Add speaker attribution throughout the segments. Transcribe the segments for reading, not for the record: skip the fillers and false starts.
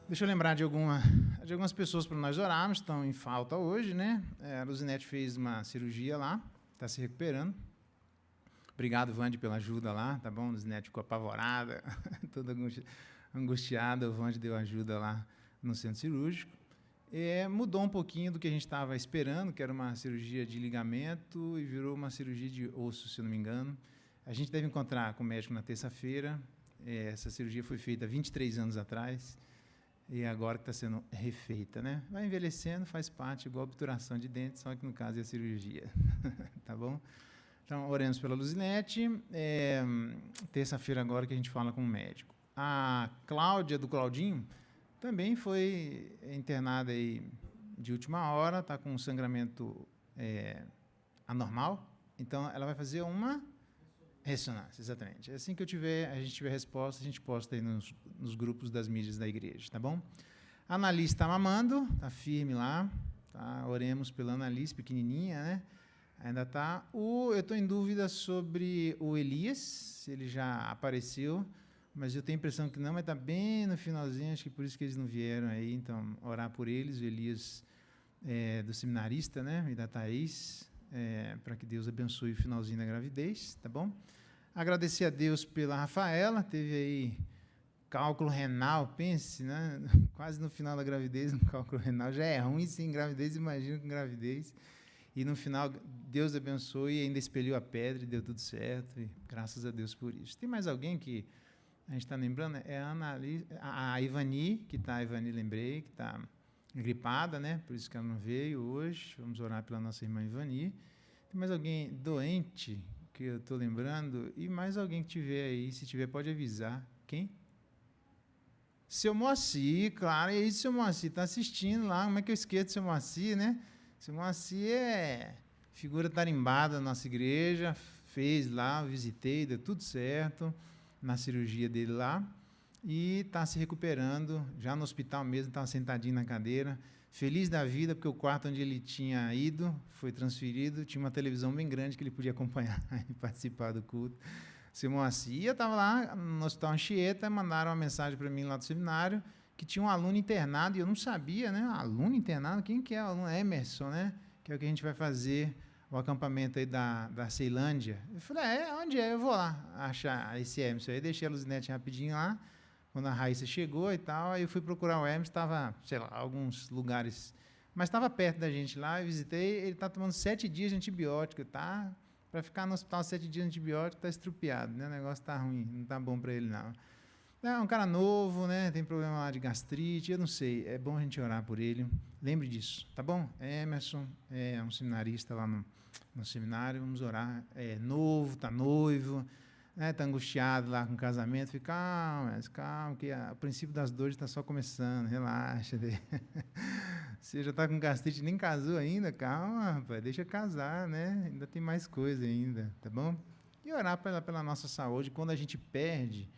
Speaker 1: Deixa eu lembrar de algumas pessoas para nós orarmos, estão em falta hoje, né? A Luzinete fez uma cirurgia lá, está se recuperando. Obrigado, Vande, pela ajuda lá, tá bom? A Luzinete ficou apavorada, toda angustiada. O Vande deu ajuda lá no centro cirúrgico. Mudou um pouquinho do que a gente estava esperando, que era uma cirurgia de ligamento, e virou uma cirurgia de osso, se eu não me engano. A gente deve encontrar com o médico na terça-feira. Essa cirurgia foi feita há 23 anos atrás, e agora que está sendo refeita, né? Vai envelhecendo, faz parte, igual a obturação de dentes, só que no caso é a cirurgia. Tá bom? Então, oremos pela Luzinete. Terça-feira agora que a gente fala com o médico. A Cláudia, do Claudinho, também foi internada aí de última hora, está com um sangramento anormal, então ela vai fazer uma ressonância, exatamente. Assim que a gente tiver resposta, a gente posta aí nos grupos das mídias da igreja, tá bom? A Annalise está mamando, está firme lá, tá? Oremos pela Annalise, pequenininha, né? Ainda está. Eu estou em dúvida sobre o Elias, se ele já apareceu, mas eu tenho a impressão que não, mas está bem no finalzinho, acho que por isso que eles não vieram aí, então, orar por eles, o Elias do seminarista, né? E da Thaís, para que Deus abençoe o finalzinho da gravidez, tá bom? Agradecer a Deus pela Rafaela, teve aí cálculo renal, pense, né? Quase no final da gravidez, um cálculo renal, já é ruim sem gravidez, imagina com gravidez, e no final Deus abençoou e ainda espelhou a pedra e deu tudo certo, e graças a Deus por isso. Tem mais alguém que a gente está lembrando? É a Ivani, lembrei, que está gripada, né? Por isso que ela não veio hoje, vamos orar pela nossa irmã Ivani. Tem mais alguém doente que eu estou lembrando? E mais alguém que tiver aí, se tiver, pode avisar. Quem? Seu Moacir, claro. E aí, seu Moacir, está assistindo lá. Como é que eu esqueço do seu Moacir, né? Seu Moacir é figura tarimbada da nossa igreja, fez lá, visitei, deu tudo certo na cirurgia dele lá. E está se recuperando, já no hospital mesmo, estava sentadinho na cadeira, feliz da vida, porque o quarto onde ele tinha ido foi transferido, tinha uma televisão bem grande que ele podia acompanhar e participar do culto. Seu Moacir estava lá no Hospital Anchieta, mandaram uma mensagem para mim lá do seminário, que tinha um aluno internado, e eu não sabia, né? Aluno internado? Quem que é o aluno? Emerson, né? Que é o que a gente vai fazer, o acampamento aí da Ceilândia. Eu falei, onde é? Eu vou lá achar esse Emerson. Aí deixei a Luzinete rapidinho lá, quando a Raíssa chegou e tal, aí eu fui procurar o Hermes, estava, sei lá, alguns lugares, mas estava perto da gente lá, eu visitei, ele está tomando 7 dias de antibiótico, tá? Para ficar no hospital 7 dias de antibiótico, está estrupiado, né? O negócio está ruim, não está bom para ele, não. É um cara novo, né? Tem problema lá de gastrite, eu não sei, é bom a gente orar por ele, lembre disso, tá bom? Emerson é um seminarista lá no seminário, vamos orar, é novo, está noivo, está angustiado lá com o casamento, fica calma, que o princípio das dores está só começando, relaxa. Você já está com gastrite, nem casou ainda, calma, rapaz, deixa casar, né? Ainda tem mais coisa ainda, tá bom? E orar pela nossa saúde, quando a gente perde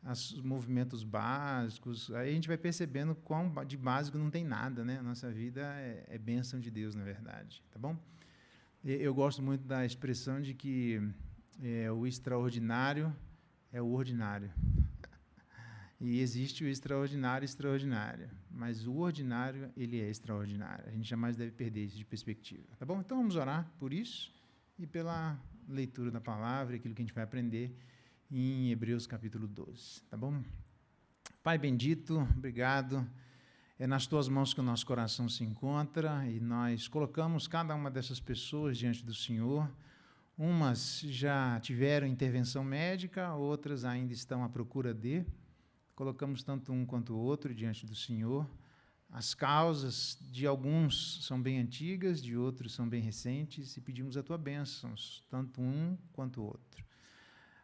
Speaker 1: os movimentos básicos, aí a gente vai percebendo quão de básico não tem nada, né? A nossa vida é bênção de Deus, na verdade, tá bom? Eu gosto muito da expressão de que o extraordinário é o ordinário. E existe o extraordinário, mas o ordinário, ele é extraordinário. A gente jamais deve perder isso de perspectiva, tá bom? Então vamos orar por isso e pela leitura da palavra, aquilo que a gente vai aprender em Hebreus capítulo 12, tá bom? Pai bendito, obrigado. É nas tuas mãos que o nosso coração se encontra e nós colocamos cada uma dessas pessoas diante do Senhor. Umas já tiveram intervenção médica, outras ainda estão à procura de. Colocamos tanto um quanto o outro diante do Senhor. As causas de alguns são bem antigas, de outros são bem recentes, e pedimos a tua bênção, tanto um quanto o outro.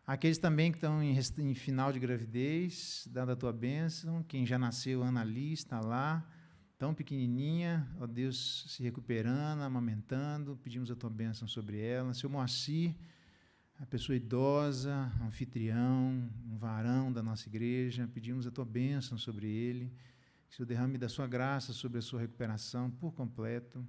Speaker 1: Aqueles também que estão em final de gravidez, dada a tua bênção, quem já nasceu, Annalise, está lá, tão pequenininha, ó Deus, se recuperando, amamentando, pedimos a tua bênção sobre ela. Seu Moacir, a pessoa idosa, anfitrião, um varão da nossa igreja, pedimos a tua bênção sobre ele, que o Senhor derrame da sua graça sobre a sua recuperação por completo.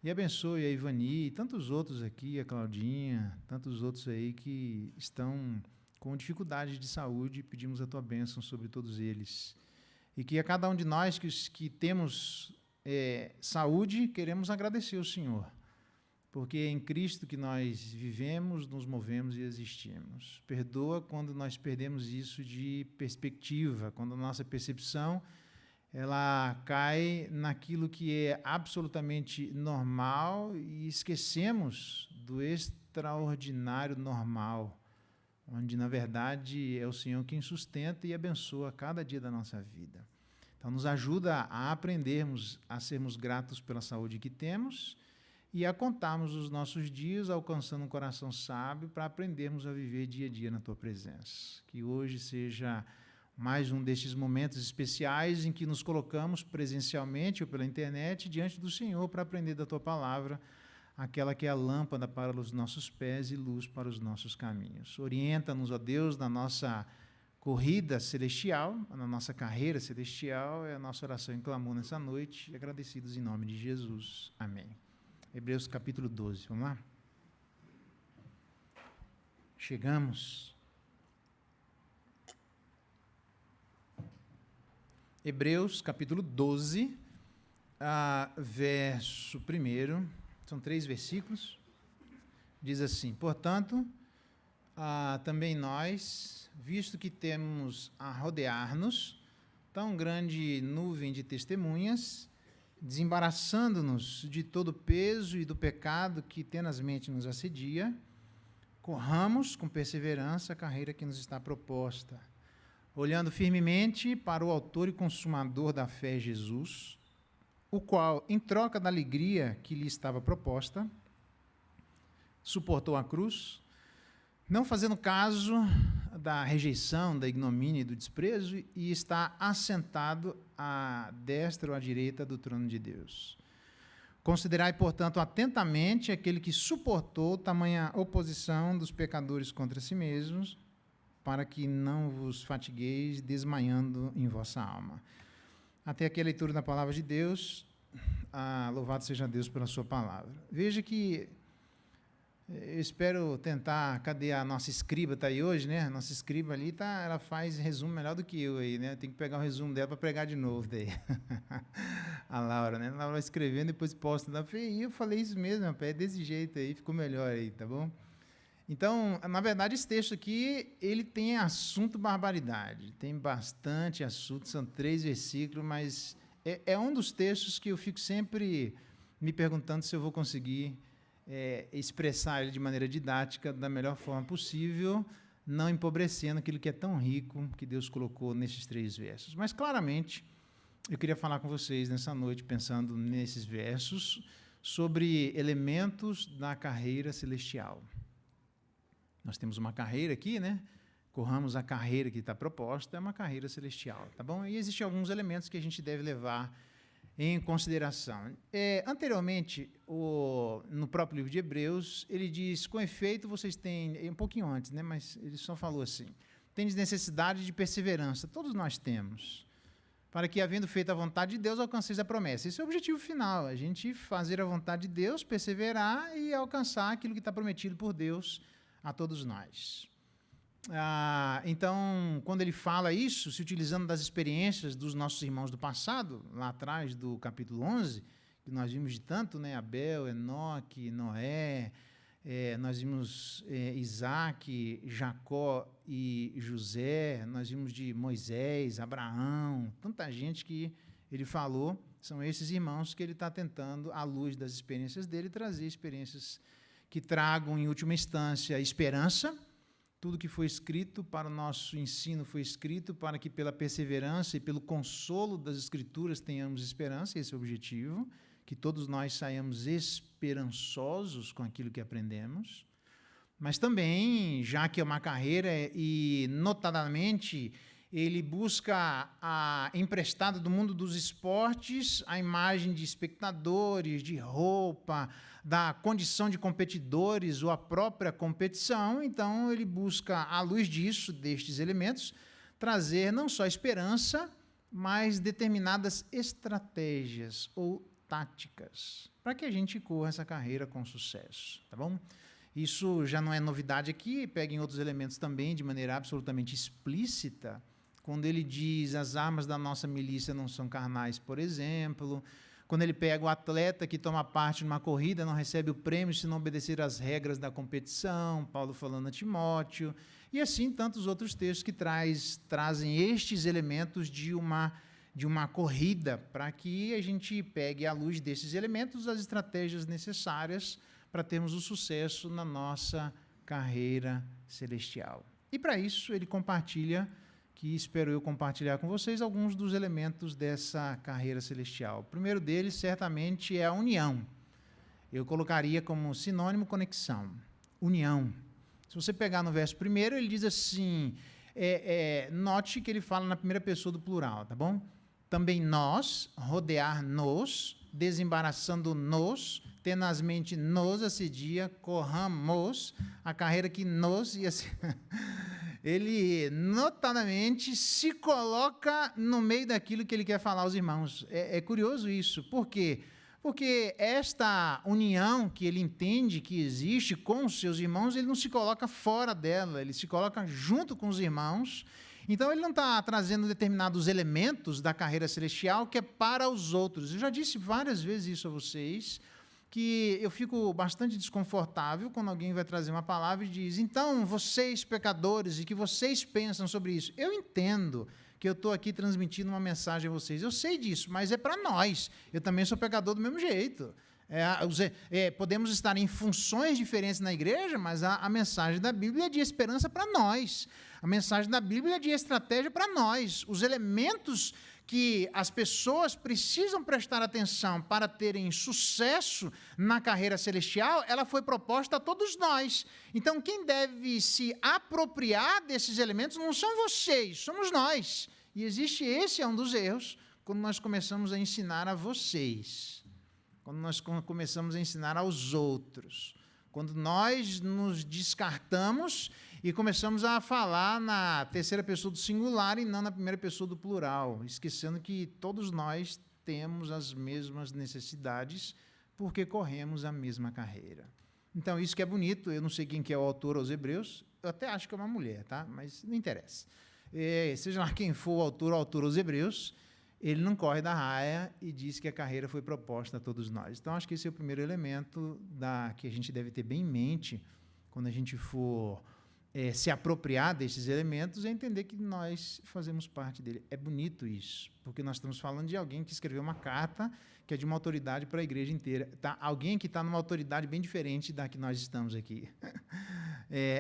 Speaker 1: E abençoe a Ivani e tantos outros aqui, a Claudinha, tantos outros aí que estão com dificuldade de saúde, pedimos a tua bênção sobre todos eles. E que a cada um de nós que temos saúde, queremos agradecer ao Senhor, porque é em Cristo que nós vivemos, nos movemos e existimos. Perdoa quando nós perdemos isso de perspectiva, quando a nossa percepção ela cai naquilo que é absolutamente normal e esquecemos do extraordinário normal, onde, na verdade, é o Senhor quem sustenta e abençoa cada dia da nossa vida. Então, nos ajuda a aprendermos a sermos gratos pela saúde que temos e a contarmos os nossos dias, alcançando um coração sábio para aprendermos a viver dia a dia na Tua presença. Que hoje seja mais um destes momentos especiais em que nos colocamos presencialmente ou pela internet diante do Senhor para aprender da Tua palavra, aquela que é a lâmpada para os nossos pés e luz para os nossos caminhos. Orienta-nos, ó Deus, na nossa corrida celestial, na nossa carreira celestial, é a nossa oração em clamor nessa noite, agradecidos em nome de Jesus. Amém. Hebreus capítulo 12, vamos lá? Chegamos. Hebreus capítulo 12, verso 1, são 3 versículos, diz assim: portanto, também nós, visto que temos a rodear-nos tão grande nuvem de testemunhas, desembaraçando-nos de todo o peso e do pecado que tenazmente nos assedia, corramos com perseverança a carreira que nos está proposta, olhando firmemente para o autor e consumador da fé, Jesus, o qual, em troca da alegria que lhe estava proposta, suportou a cruz, não fazendo caso da rejeição, da ignomínia e do desprezo, e está assentado à destra ou à direita do trono de Deus. Considerai, portanto, atentamente aquele que suportou tamanha oposição dos pecadores contra si mesmos, para que não vos fatigueis desmaiando em vossa alma. Até aqui a leitura da palavra de Deus. Louvado seja Deus pela sua palavra. Veja que eu espero tentar... Cadê a nossa escriba? Está aí hoje, né? A nossa escriba ali, ela faz resumo melhor do que eu aí, né? Eu tenho que pegar o resumo dela para pregar de novo daí. A Laura, né? Ela vai escrevendo, depois posta. E eu falei isso mesmo, rapaz, é desse jeito aí, ficou melhor aí, tá bom? Então, na verdade, esse texto aqui, ele tem assunto barbaridade, tem bastante assunto, são 3 versículos, mas é um dos textos que eu fico sempre me perguntando se eu vou conseguir expressar ele de maneira didática, da melhor forma possível, não empobrecendo aquilo que é tão rico que Deus colocou nesses 3 versos. Mas, claramente, eu queria falar com vocês nessa noite, pensando nesses versos, sobre elementos da carreira celestial. Nós temos uma carreira aqui, né? Corramos a carreira que está proposta, é uma carreira celestial, tá bom? E existem alguns elementos que a gente deve levar em consideração. Anteriormente, no próprio livro de Hebreus, ele diz, com efeito, vocês têm, um pouquinho antes, né? Mas ele só falou assim, tendes necessidade de perseverança, todos nós temos, para que, havendo feito a vontade de Deus, alcanceis a promessa. Esse é o objetivo final, a gente fazer a vontade de Deus, perseverar e alcançar aquilo que está prometido por Deus a todos nós. Então, quando ele fala isso, se utilizando das experiências dos nossos irmãos do passado, lá atrás do capítulo 11, que nós vimos de tanto, né, Abel, Enoque, Noé, nós vimos Isaac, Jacó e José, nós vimos de Moisés, Abraão, tanta gente que ele falou, são esses irmãos que ele está tentando, à luz das experiências dele, trazer experiências que tragam, em última instância, esperança. Tudo que foi escrito para o nosso ensino foi escrito para que, pela perseverança e pelo consolo das Escrituras, tenhamos esperança, esse é o objetivo, que todos nós saiamos esperançosos com aquilo que aprendemos. Mas também, já que é uma carreira e, notadamente, ele busca, emprestado do mundo dos esportes, a imagem de espectadores, de roupa, da condição de competidores ou a própria competição. Então, ele busca, à luz disso, destes elementos, trazer não só esperança, mas determinadas estratégias ou táticas para que a gente corra essa carreira com sucesso, tá bom? Isso já não é novidade aqui, pega em outros elementos também, de maneira absolutamente explícita, quando ele diz as armas da nossa milícia não são carnais, por exemplo, quando ele pega o atleta que toma parte numa corrida, não recebe o prêmio se não obedecer às regras da competição, Paulo falando a Timóteo, e assim tantos outros textos que trazem estes elementos de uma corrida, para que a gente pegue à luz desses elementos as estratégias necessárias para termos o sucesso na nossa carreira celestial. E para isso ele compartilha, que espero eu compartilhar com vocês, alguns dos elementos dessa carreira celestial. O primeiro deles, certamente, é a união. Eu colocaria como sinônimo conexão, união. Se você pegar no verso primeiro, ele diz assim, note que ele fala na primeira pessoa do plural, tá bom? Também nós, rodear-nos, desembaraçando-nos, tenazmente nos assedia, corramos a carreira que nos... E assim, ele notadamente se coloca no meio daquilo que ele quer falar aos irmãos. É curioso isso. Por quê? Porque esta união que ele entende que existe com os seus irmãos, ele não se coloca fora dela, ele se coloca junto com os irmãos. Então, ele não está trazendo determinados elementos da carreira celestial que é para os outros. Eu já disse várias vezes isso a vocês, que eu fico bastante desconfortável quando alguém vai trazer uma palavra e diz, então, vocês pecadores, e que vocês pensam sobre isso. Eu entendo que eu estou aqui transmitindo uma mensagem a vocês, eu sei disso, mas é para nós. Eu também sou pecador do mesmo jeito. Podemos estar em funções diferentes na igreja, mas a mensagem da Bíblia é de esperança para nós. A mensagem da Bíblia é de estratégia para nós. Os elementos que as pessoas precisam prestar atenção para terem sucesso na carreira celestial, ela foi proposta a todos nós. Então, quem deve se apropriar desses elementos não são vocês, somos nós. E esse é um dos erros, quando nós começamos a ensinar a vocês, quando nós começamos a ensinar aos outros, quando nós nos descartamos e começamos a falar na terceira pessoa do singular e não na primeira pessoa do plural, esquecendo que todos nós temos as mesmas necessidades porque corremos a mesma carreira. Então, isso que é bonito, eu não sei quem que é o autor aos Hebreus, eu até acho que é uma mulher, tá? Mas não interessa. Seja lá quem for o autor aos Hebreus, ele não corre da raia e diz que a carreira foi proposta a todos nós. Então, acho que esse é o primeiro elemento que a gente deve ter bem em mente quando a gente for se apropriar desses elementos, é entender que nós fazemos parte dele. É bonito isso, porque nós estamos falando de alguém que escreveu uma carta que é de uma autoridade para a igreja inteira. Alguém que está numa autoridade bem diferente da que nós estamos aqui.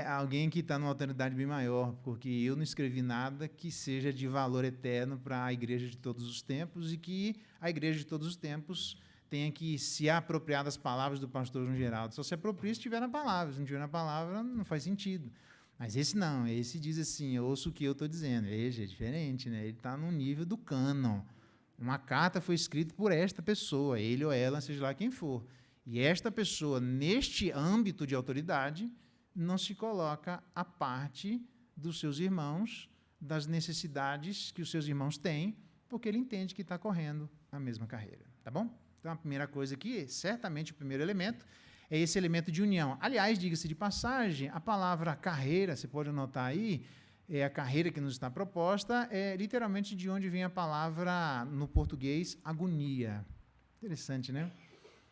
Speaker 1: Alguém que está numa autoridade bem maior, porque eu não escrevi nada que seja de valor eterno para a igreja de todos os tempos e que a igreja de todos os tempos tenha que se apropriar das palavras do pastor João Geraldo. Só se apropria se estiver na palavra. Se não estiver na palavra, não faz sentido. Mas esse não, esse diz assim, eu ouço o que eu estou dizendo. Veja, é diferente, né? Ele está no nível do cânon. Uma carta foi escrita por esta pessoa, ele ou ela, seja lá quem for. E esta pessoa, neste âmbito de autoridade, não se coloca à parte dos seus irmãos, das necessidades que os seus irmãos têm, porque ele entende que está correndo a mesma carreira. Tá bom? Então, a primeira coisa aqui, certamente o primeiro elemento, é esse elemento de união. Aliás, diga-se de passagem, a palavra carreira, você pode anotar aí, é a carreira que nos está proposta, é literalmente de onde vem a palavra, no português, agonia. Interessante, né?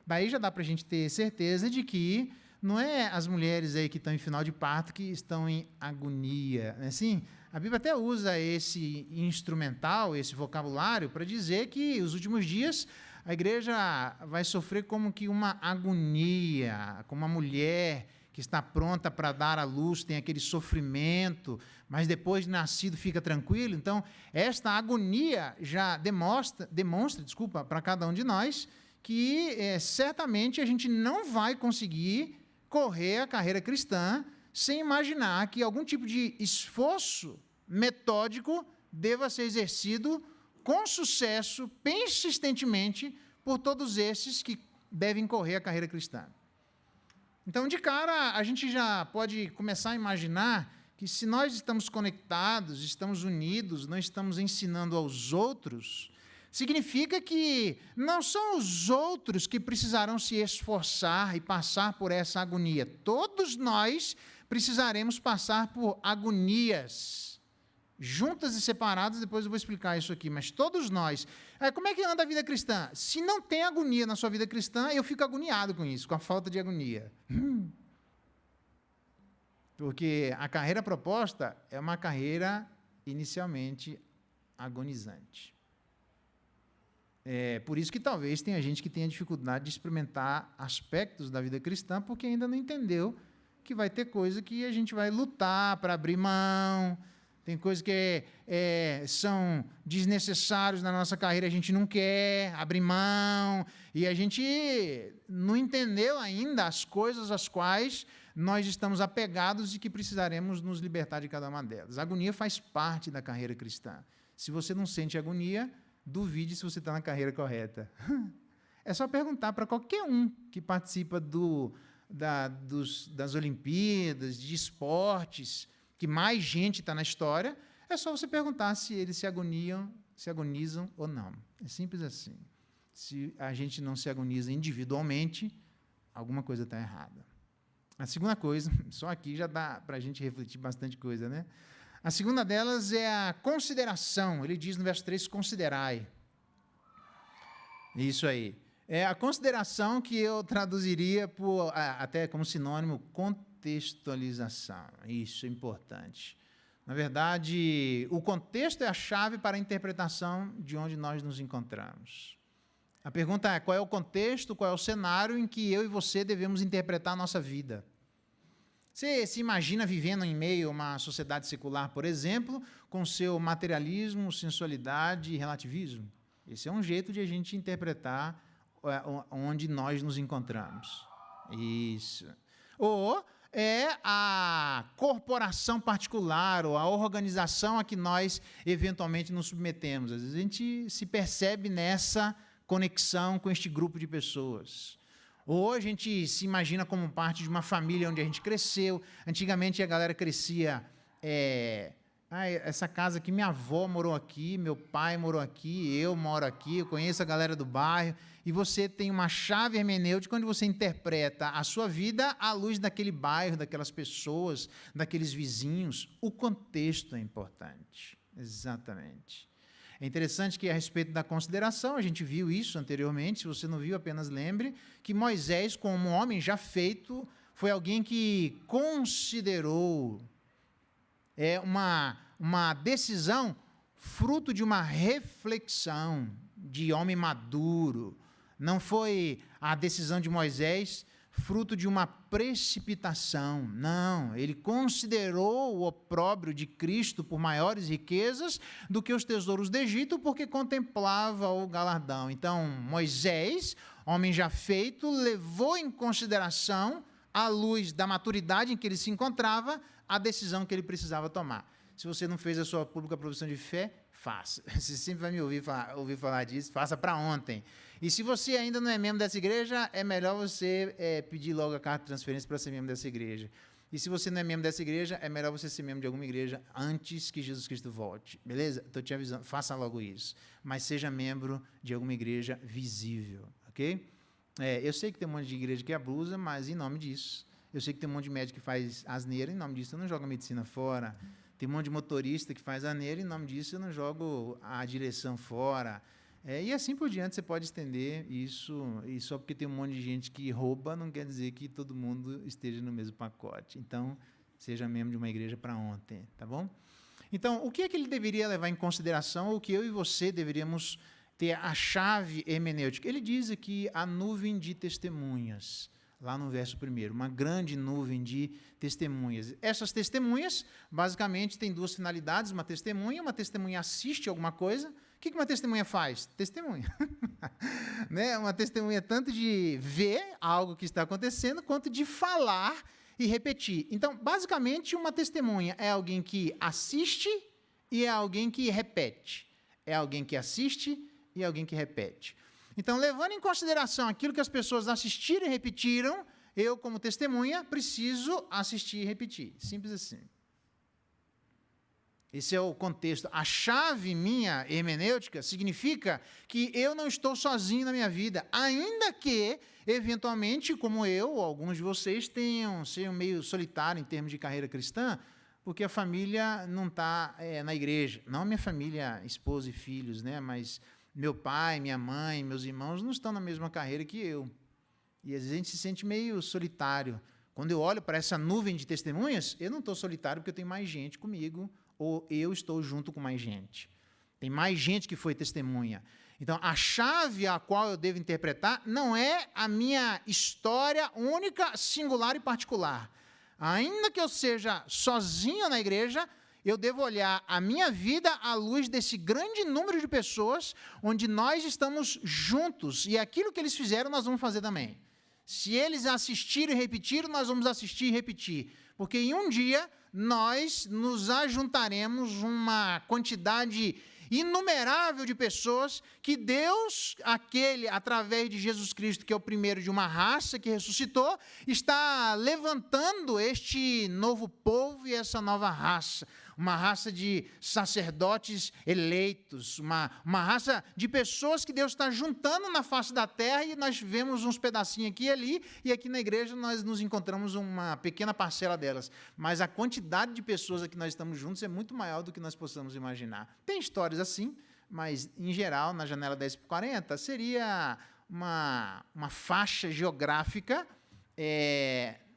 Speaker 1: Daí já dá para a gente ter certeza de que não é as mulheres aí que estão em final de parto que estão em agonia. Assim, a Bíblia até usa esse instrumental, esse vocabulário, para dizer que os últimos dias a igreja vai sofrer como que uma agonia, como uma mulher que está pronta para dar à luz, tem aquele sofrimento, mas depois de nascido fica tranquilo. Então, esta agonia já demonstra, para cada um de nós, que certamente a gente não vai conseguir correr a carreira cristã sem imaginar que algum tipo de esforço metódico deva ser exercido com sucesso, persistentemente, por todos esses que devem correr a carreira cristã. Então, de cara, a gente já pode começar a imaginar que se nós estamos conectados, estamos unidos, não estamos ensinando aos outros, significa que não são os outros que precisarão se esforçar e passar por essa agonia. Todos nós precisaremos passar por agonias juntas e separadas, depois eu vou explicar isso aqui, mas todos nós. Como é que anda a vida cristã? Se não tem agonia na sua vida cristã, eu fico agoniado com isso, com a falta de agonia. Porque a carreira proposta é uma carreira inicialmente agonizante. É por isso que talvez tenha gente que tenha dificuldade de experimentar aspectos da vida cristã, porque ainda não entendeu que vai ter coisa que a gente vai lutar para abrir mão, tem coisas que são desnecessárias na nossa carreira, a gente não quer abrir mão, e a gente não entendeu ainda as coisas às quais nós estamos apegados e que precisaremos nos libertar de cada uma delas. A agonia faz parte da carreira cristã. Se você não sente agonia, duvide se você está na carreira correta. É só perguntar para qualquer um que participa das Olimpíadas, de esportes, que mais gente está na história, é só você perguntar se eles se agonizam ou não. É simples assim. Se a gente não se agoniza individualmente, alguma coisa está errada. A segunda coisa, só aqui já dá para a gente refletir bastante coisa, né? A segunda delas é a consideração. Ele diz no verso 3, considerai. Isso aí. É a consideração que eu traduziria até como sinônimo contextualização. Isso é importante. Na verdade, o contexto é a chave para a interpretação de onde nós nos encontramos. A pergunta é, qual é o contexto, qual é o cenário em que eu e você devemos interpretar a nossa vida? Você se imagina vivendo em meio a uma sociedade secular, por exemplo, com seu materialismo, sensualidade e relativismo? Esse é um jeito de a gente interpretar onde nós nos encontramos. Isso. Ou é a corporação particular, ou a organização a que nós eventualmente nos submetemos. Às vezes a gente se percebe nessa conexão com este grupo de pessoas. Ou a gente se imagina como parte de uma família onde a gente cresceu. Antigamente a galera crescia... essa casa aqui, minha avó morou aqui, meu pai morou aqui, eu moro aqui, eu conheço a galera do bairro. E você tem uma chave hermenêutica onde você interpreta a sua vida à luz daquele bairro, daquelas pessoas, daqueles vizinhos. O contexto é importante. Exatamente. É interessante que, a respeito da consideração, a gente viu isso anteriormente, se você não viu, apenas lembre, que Moisés, como um homem já feito, foi alguém que considerou uma decisão fruto de uma reflexão de homem maduro. Não foi a decisão de Moisés fruto de uma precipitação. Não, ele considerou o opróbrio de Cristo por maiores riquezas do que os tesouros do Egito, porque contemplava o galardão. Então, Moisés, homem já feito, levou em consideração, à luz da maturidade em que ele se encontrava, a decisão que ele precisava tomar. Se você não fez a sua pública profissão de fé, faça. Você sempre vai me ouvir falar disso, faça para ontem. E se você ainda não é membro dessa igreja, é melhor você pedir logo a carta de transferência para ser membro dessa igreja. E se você não é membro dessa igreja, é melhor você ser membro de alguma igreja antes que Jesus Cristo volte. Beleza? Estou te avisando, faça logo isso. Mas seja membro de alguma igreja visível, ok? Eu sei que tem um monte de igreja que abusa, mas em nome disso. Eu sei que tem um monte de médico que faz asneira, em nome disso eu não jogo a medicina fora. Tem um monte de motorista que faz asneira, em nome disso eu não jogo a direção fora. E assim por diante, você pode estender isso, e só porque tem um monte de gente que rouba, não quer dizer que todo mundo esteja no mesmo pacote. Então, seja membro de uma igreja para ontem, tá bom? Então, o que é que ele deveria levar em consideração, ou o que eu e você deveríamos ter a chave hermenêutica? Ele diz aqui a nuvem de testemunhas, lá no verso 1, uma grande nuvem de testemunhas. Essas testemunhas, basicamente, têm duas finalidades. Uma testemunha assiste alguma coisa. O que uma testemunha faz? Testemunha. Né? Uma testemunha tanto de ver algo que está acontecendo, quanto de falar e repetir. Então, basicamente, uma testemunha é alguém que assiste e é alguém que repete. É alguém que assiste e é alguém que repete. Então, levando em consideração aquilo que as pessoas assistiram e repetiram, eu, como testemunha, preciso assistir e repetir. Simples assim. Esse é o contexto. A chave minha hermenêutica significa que eu não estou sozinho na minha vida, ainda que, eventualmente, como eu ou alguns de vocês sejam meio solitários em termos de carreira cristã, porque a família não está na igreja. Não minha família, esposa e filhos, né? Mas meu pai, minha mãe, meus irmãos não estão na mesma carreira que eu. E às vezes a gente se sente meio solitário. Quando eu olho para essa nuvem de testemunhas, eu não estou solitário porque eu tenho mais gente comigo, ou eu estou junto com mais gente. Tem mais gente que foi testemunha. Então, a chave a qual eu devo interpretar não é a minha história única, singular e particular. Ainda que eu seja sozinho na igreja, eu devo olhar a minha vida à luz desse grande número de pessoas onde nós estamos juntos. E aquilo que eles fizeram, nós vamos fazer também. Se eles assistiram e repetiram, nós vamos assistir e repetir. Porque em um dia, nós nos ajuntaremos uma quantidade inumerável de pessoas que Deus, através de Jesus Cristo, que é o primeiro de uma raça que ressuscitou, está levantando este novo povo e essa nova raça. Uma raça de sacerdotes eleitos, uma raça de pessoas que Deus está juntando na face da terra, e nós vemos uns pedacinhos aqui e ali, e aqui na igreja nós nos encontramos uma pequena parcela delas. Mas a quantidade de pessoas aqui que nós estamos juntos é muito maior do que nós possamos imaginar. Tem histórias assim, mas, em geral, na janela 10x40, seria uma faixa geográfica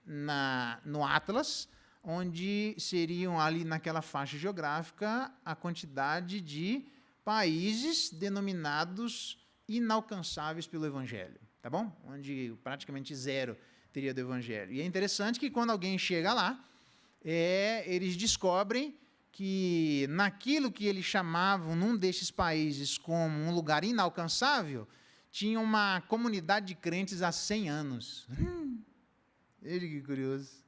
Speaker 1: no Atlas, onde seriam ali naquela faixa geográfica a quantidade de países denominados inalcançáveis pelo Evangelho, tá bom? Onde praticamente zero teria do Evangelho. E é interessante que quando alguém chega lá, eles descobrem que naquilo que eles chamavam, num desses países, como um lugar inalcançável, tinha uma comunidade de crentes há 100 anos. Veja que curioso.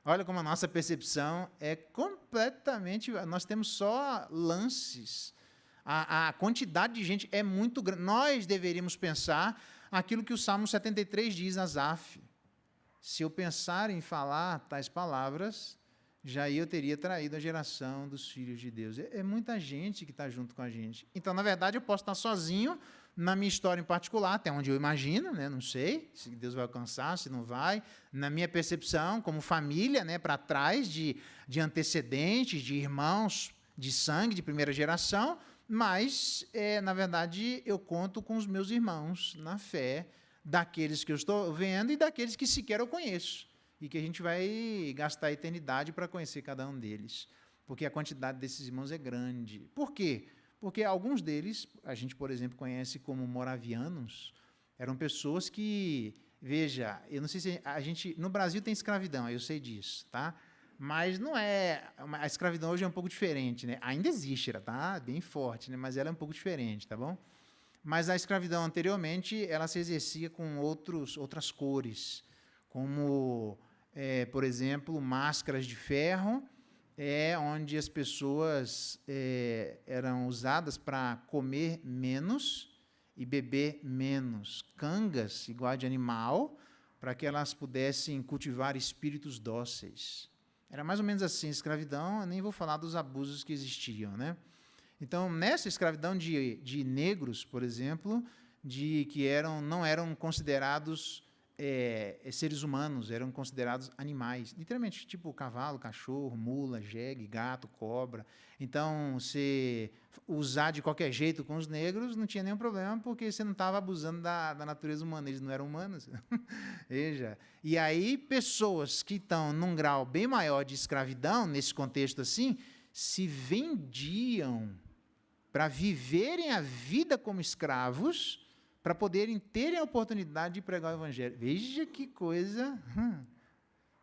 Speaker 1: Olha como a nossa percepção é completamente... Nós temos só lances. A quantidade de gente é muito grande. Nós deveríamos pensar aquilo que o Salmo 73 diz, Asaf. Se eu pensar em falar tais palavras, já eu teria traído a geração dos filhos de Deus. É muita gente que está junto com a gente. Então, na verdade, eu posso estar sozinho, na minha história em particular, até onde eu imagino, né? Não sei se Deus vai alcançar, se não vai. Na minha percepção, como família, né? Para trás de antecedentes, de irmãos de sangue, de primeira geração, mas, na verdade, eu conto com os meus irmãos na fé, daqueles que eu estou vendo e daqueles que sequer eu conheço, e que a gente vai gastar a eternidade para conhecer cada um deles, porque a quantidade desses irmãos é grande. Por quê? Porque alguns deles, a gente, por exemplo, conhece como moravianos, eram pessoas que, veja, eu não sei se no Brasil tem escravidão, eu sei disso, tá? Mas não a escravidão hoje é um pouco diferente, né? Ainda existe, ela tá bem forte, né? Mas ela é um pouco diferente, tá bom? Mas a escravidão anteriormente, ela se exercia com outras cores, como, por exemplo, máscaras de ferro, onde as pessoas eram usadas para comer menos e beber menos. Cangas, igual de animal, para que elas pudessem cultivar espíritos dóceis. Era mais ou menos assim, a escravidão, eu nem vou falar dos abusos que existiam, né? Então, nessa escravidão de negros, por exemplo, que não eram considerados seres humanos, eram considerados animais, literalmente, tipo cavalo, cachorro, mula, jegue, gato, cobra. Então, se usar de qualquer jeito com os negros, não tinha nenhum problema, porque você não estava abusando da natureza humana, eles não eram humanos. Veja. E aí, pessoas que estão num grau bem maior de escravidão, nesse contexto assim, se vendiam para viverem a vida como escravos, para poderem terem a oportunidade de pregar o Evangelho. Veja que coisa.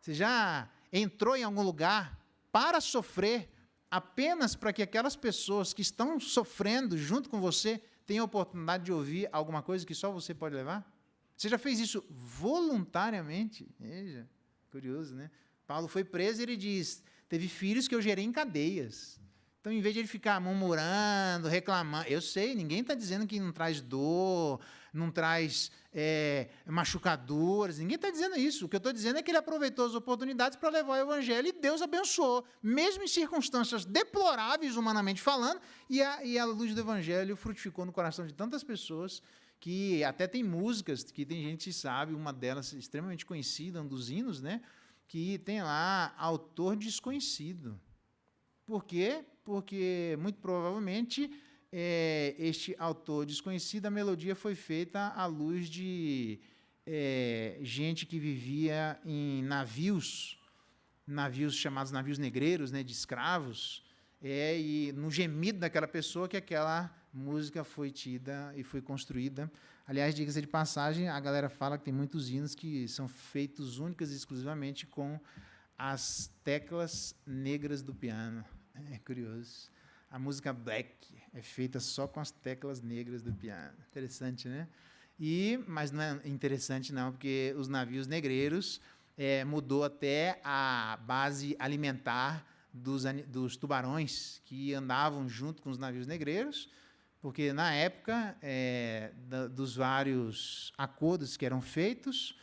Speaker 1: Você já entrou em algum lugar para sofrer, apenas para que aquelas pessoas que estão sofrendo junto com você tenham a oportunidade de ouvir alguma coisa que só você pode levar? Você já fez isso voluntariamente? Veja, curioso, né? Paulo foi preso e ele diz, teve filhos que eu gerei em cadeias. Então, em vez de ele ficar murmurando, reclamando, eu sei, ninguém está dizendo que não traz dor, não traz machucaduras, ninguém está dizendo isso. O que eu estou dizendo é que ele aproveitou as oportunidades para levar o Evangelho e Deus abençoou, mesmo em circunstâncias deploráveis, humanamente falando, e a luz do Evangelho frutificou no coração de tantas pessoas que até tem músicas, que tem gente que sabe, uma delas extremamente conhecida, um dos hinos, né, que tem lá autor desconhecido. Por quê? Porque, muito provavelmente, este autor desconhecido, a melodia foi feita à luz de gente que vivia em navios chamados navios negreiros, né, de escravos, e no gemido daquela pessoa que aquela música foi tida e foi construída. Aliás, diga-se de passagem, a galera fala que tem muitos hinos que são feitos únicas e exclusivamente com as teclas negras do piano. É curioso. A música black é feita só com as teclas negras do piano. Interessante, né? Mas não é interessante, não, porque os navios negreiros mudou até a base alimentar dos tubarões que andavam junto com os navios negreiros, porque, na época, dos vários acordos que eram feitos,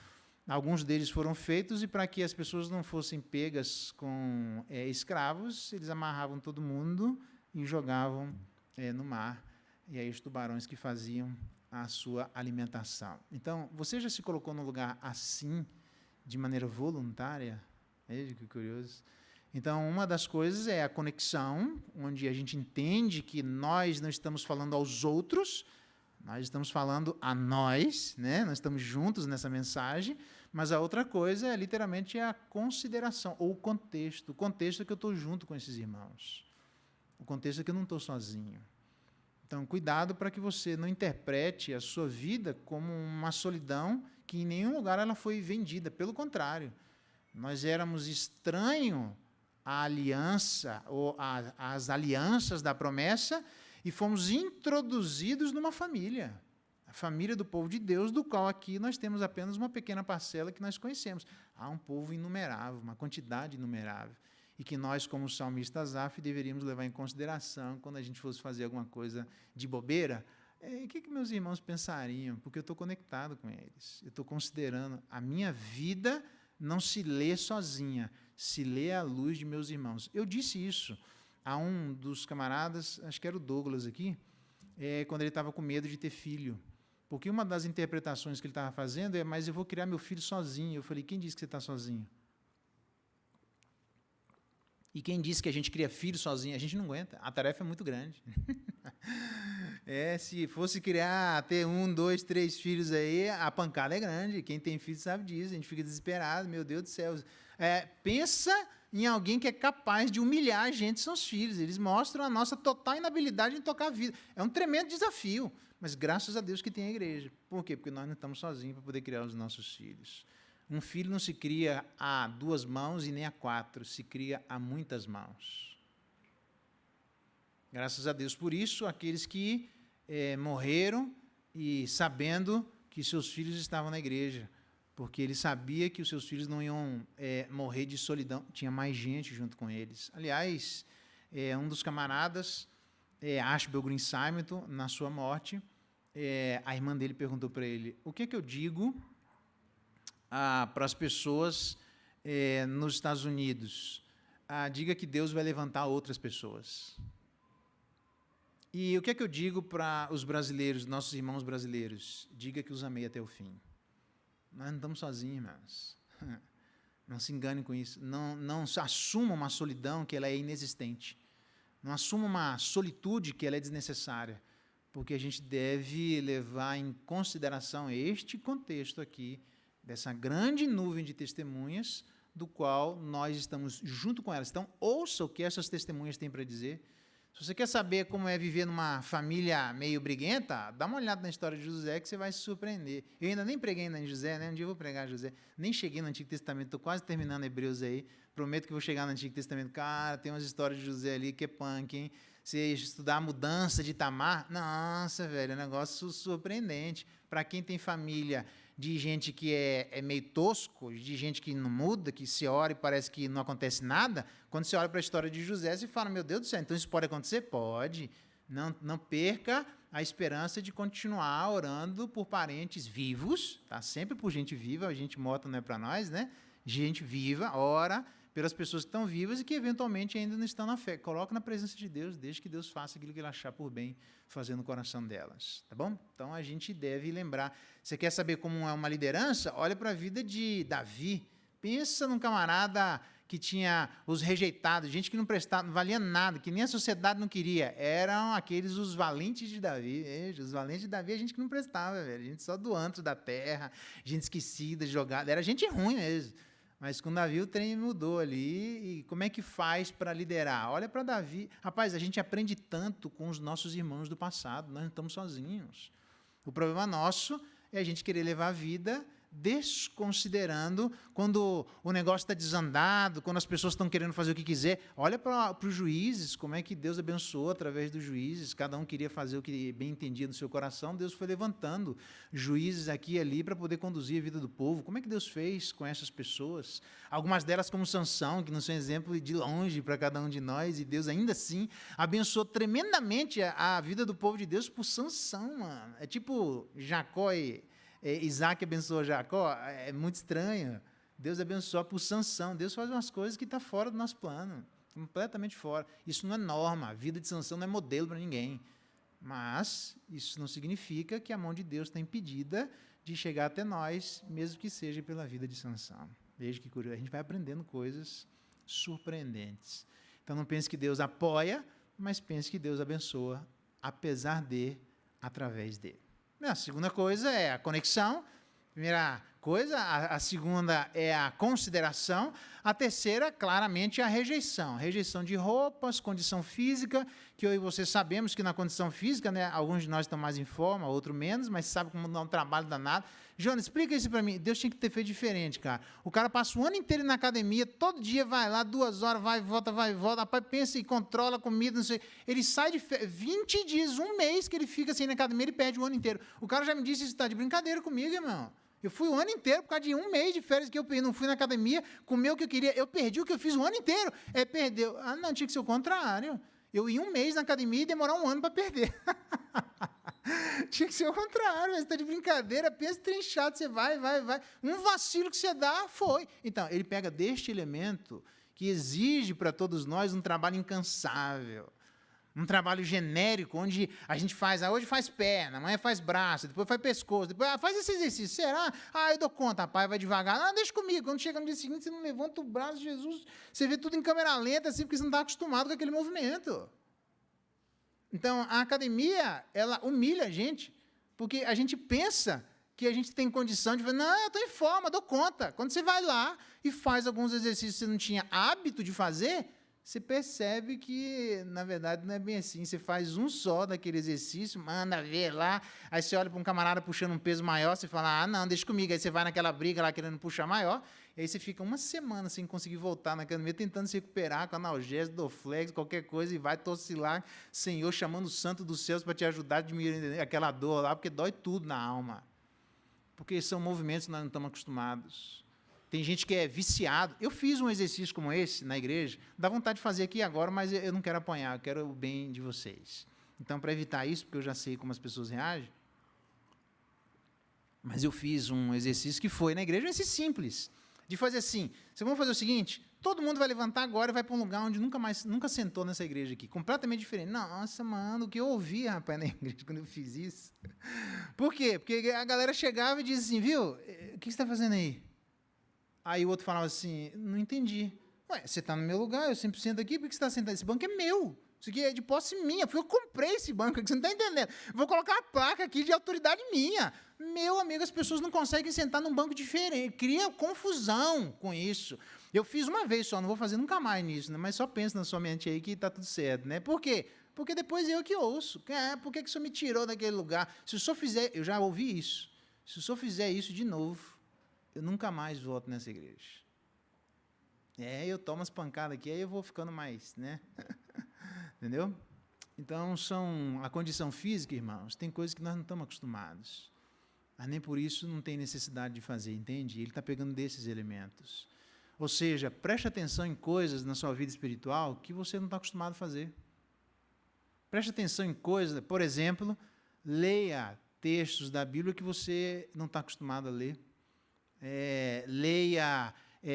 Speaker 1: alguns deles foram feitos, e para que as pessoas não fossem pegas com escravos, eles amarravam todo mundo e jogavam no mar, e aí os tubarões que faziam a sua alimentação. Então, você já se colocou num lugar assim, de maneira voluntária? Veja que curioso. Então, uma das coisas é a conexão, onde a gente entende que nós não estamos falando aos outros, nós estamos falando a nós, né? Nós estamos juntos nessa mensagem, mas a outra coisa é, literalmente, a consideração, ou o contexto. O contexto é que eu estou junto com esses irmãos. O contexto é que eu não estou sozinho. Então, cuidado para que você não interprete a sua vida como uma solidão que em nenhum lugar ela foi vendida. Pelo contrário, nós éramos estranhos à aliança, ou às alianças da promessa, e fomos introduzidos numa família, a família do povo de Deus, do qual aqui nós temos apenas uma pequena parcela que nós conhecemos. Há um povo inumerável, uma quantidade inumerável, e que nós, como salmista Asaf, deveríamos levar em consideração quando a gente fosse fazer alguma coisa de bobeira. O que meus irmãos pensariam? Porque eu estou conectado com eles. Eu estou considerando a minha vida não se lê sozinha, se lê à luz de meus irmãos. Eu disse isso a um dos camaradas, acho que era o Douglas aqui, quando ele estava com medo de ter filho. Porque uma das interpretações que ele estava fazendo é: mas eu vou criar meu filho sozinho. Eu falei: quem disse que você está sozinho? E quem disse que a gente cria filho sozinho? A gente não aguenta, a tarefa é muito grande. Se fosse ter 1, 2, 3 filhos aí, a pancada é grande. Quem tem filho sabe disso, a gente fica desesperado, meu Deus do céu. Pensa em alguém que é capaz de humilhar a gente, são os filhos. Eles mostram a nossa total inabilidade em tocar a vida. É um tremendo desafio, mas graças a Deus que tem a igreja. Por quê? Porque nós não estamos sozinhos para poder criar os nossos filhos. Um filho não se cria a 2 mãos e nem a 4, se cria a muitas mãos. Graças a Deus por isso, aqueles que morreram e sabendo que seus filhos estavam na igreja, porque ele sabia que os seus filhos não iam morrer de solidão, tinha mais gente junto com eles. Aliás, um dos camaradas, Ashbel Green Simonton, na sua morte, a irmã dele perguntou para ele: o que eu digo para as pessoas nos Estados Unidos? Diga que Deus vai levantar outras pessoas. E o que eu digo para os brasileiros, nossos irmãos brasileiros? Diga que os amei até o fim. Nós não estamos sozinhos, irmãos. Não se enganem com isso. Não assumam uma solidão que ela é inexistente. Não assumam uma solitude que ela é desnecessária. Porque a gente deve levar em consideração este contexto aqui, dessa grande nuvem de testemunhas, do qual nós estamos junto com elas. Então, ouça o que essas testemunhas têm para dizer. Se você quer saber como é viver numa família meio briguenta, dá uma olhada na história de José, que você vai se surpreender. Eu ainda nem preguei em José, né? Um dia eu vou pregar José. Nem cheguei no Antigo Testamento, estou quase terminando Hebreus aí. Prometo que vou chegar no Antigo Testamento. Cara, tem umas histórias de José ali que é punk, hein? Você estudar a mudança de Tamar, nossa, velho, é um negócio surpreendente. Para quem tem família de gente que é meio tosco, de gente que não muda, que se ora e parece que não acontece nada, quando você olha para a história de José, você fala: meu Deus do céu, então isso pode acontecer? Pode. Não perca a esperança de continuar orando por parentes vivos, tá? Sempre por gente viva, a gente morta não é para nós, né? Gente viva, ora pelas pessoas que estão vivas e que eventualmente ainda não estão na fé. Coloca na presença de Deus, deixe que Deus faça aquilo que Ele achar por bem fazer no coração delas, tá bom? Então a gente deve lembrar. Você quer saber como é uma liderança? Olha para a vida de Davi. Pensa num camarada que tinha os rejeitados, gente que não prestava, não valia nada, que nem a sociedade não queria. Eram aqueles os valentes de Davi. Veja, os valentes de Davi é gente que não prestava, velho. Gente só do antro da terra, gente esquecida, jogada. Era gente ruim mesmo. Mas com Davi o trem mudou ali. E como é que faz para liderar? Olha para Davi. Rapaz, a gente aprende tanto com os nossos irmãos do passado. Nós não estamos sozinhos. O problema nosso é a gente querer levar a vida desconsiderando quando o negócio está desandado, quando as pessoas estão querendo fazer o que quiser. Olha para os juízes, como é que Deus abençoou através dos juízes. Cada um queria fazer o que bem entendia no seu coração. Deus foi levantando juízes aqui e ali para poder conduzir a vida do povo. Como é que Deus fez com essas pessoas? Algumas delas como Sansão, que não são exemplo de longe para cada um de nós, e Deus ainda assim abençoou tremendamente a vida do povo de Deus por Sansão, mano. É tipo Jacó e Isaac abençoou Jacó, é muito estranho. Deus abençoa por Sansão. Deus faz umas coisas que estão fora do nosso plano, completamente fora. Isso não é norma, a vida de Sansão não é modelo para ninguém. Mas isso não significa que a mão de Deus está impedida de chegar até nós, mesmo que seja pela vida de Sansão. Veja que curioso, a gente vai aprendendo coisas surpreendentes. Então não pense que Deus apoia, mas pense que Deus abençoa, apesar de, através de. A segunda coisa é a conexão. Primeira coisa, a segunda é a consideração. A terceira, claramente, é a rejeição. Rejeição de roupas, condição física, que eu e você sabemos que na condição física, né, alguns de nós estão mais em forma, outros menos, mas sabe como dá um trabalho danado. Jonas, explica isso para mim. Deus tinha que ter feito diferente, cara. O cara passa o ano inteiro na academia, todo dia vai lá, 2 horas, vai e volta. Rapaz, pensa e controla a comida, não sei. Ele sai de 20 dias, 1 mês que ele fica assim na academia, ele perde o ano inteiro. O cara já me disse, isso está de brincadeira comigo, irmão. Eu fui o ano inteiro por causa de 1 mês de férias que eu não fui na academia, comer o que eu queria. Eu perdi o que eu fiz o ano inteiro. Perdeu. Ah, não, tinha que ser o contrário. Eu ia 1 mês na academia e demorar 1 ano para perder. Tinha que ser o contrário, você está de brincadeira, pensa trinchado, você vai. Um vacilo que você dá, foi. Então, ele pega deste elemento que exige para todos nós um trabalho incansável, um trabalho genérico, onde a gente faz, hoje faz perna, amanhã faz braço, depois faz pescoço, depois faz esse exercício. Será? Eu dou conta, rapaz, vai devagar. Não, deixa comigo. Quando chega no dia seguinte, você não levanta o braço, Jesus, você vê tudo em câmera lenta, assim, porque você não está acostumado com aquele movimento. Então, a academia, ela humilha a gente, porque a gente pensa que a gente tem condição de falar, não, eu estou em forma, dou conta. Quando você vai lá e faz alguns exercícios que você não tinha hábito de fazer, você percebe que, na verdade, não é bem assim. Você faz um só daquele exercício, manda ver lá, aí você olha para um camarada puxando um peso maior, você fala, não, deixa comigo. Aí você vai naquela briga lá querendo puxar maior, e aí você fica 1 semana sem conseguir voltar na academia, tentando se recuperar com analgésico, Dorflex, qualquer coisa, e vai toscilar, Senhor, chamando o santo dos céus para te ajudar a diminuir aquela dor lá, porque dói tudo na alma. Porque são movimentos que nós não estamos acostumados. Tem gente que é viciado. Eu fiz um exercício como esse na igreja, dá vontade de fazer aqui agora, mas eu não quero apanhar, eu quero o bem de vocês. Então, para evitar isso, porque eu já sei como as pessoas reagem, mas eu fiz um exercício que foi na igreja, um exercício simples, de fazer assim, vocês vão fazer o seguinte, todo mundo vai levantar agora e vai para um lugar onde nunca sentou nessa igreja aqui, completamente diferente. Nossa, mano, o que eu ouvi, rapaz, na igreja quando eu fiz isso. Por quê? Porque a galera chegava e dizia assim, viu, o que você está fazendo aí? Aí o outro falava assim, não entendi. Ué, você está no meu lugar, eu sempre sento aqui, por que você está sentado? Esse banco é meu. Isso aqui é de posse minha. Eu comprei esse banco aqui, você não está entendendo. Vou colocar a placa aqui de autoridade minha. Meu amigo, as pessoas não conseguem sentar num banco diferente. Cria confusão com isso. Eu fiz uma vez só, não vou fazer nunca mais nisso, né? Mas só pensa na sua mente aí que está tudo certo, né? Por quê? Porque depois eu que ouço. Por que o senhor me tirou daquele lugar? Se o senhor fizer, eu já ouvi isso. Se o senhor fizer isso de novo, eu nunca mais volto nessa igreja. Eu tomo as pancadas aqui, aí eu vou ficando mais, né? Entendeu? Então, a condição física, irmãos, tem coisas que nós não estamos acostumados. Mas nem por isso não tem necessidade de fazer, entende? Ele está pegando desses elementos. Ou seja, preste atenção em coisas na sua vida espiritual que você não está acostumado a fazer. Preste atenção em coisas, por exemplo, leia textos da Bíblia que você não está acostumado a ler. Leia,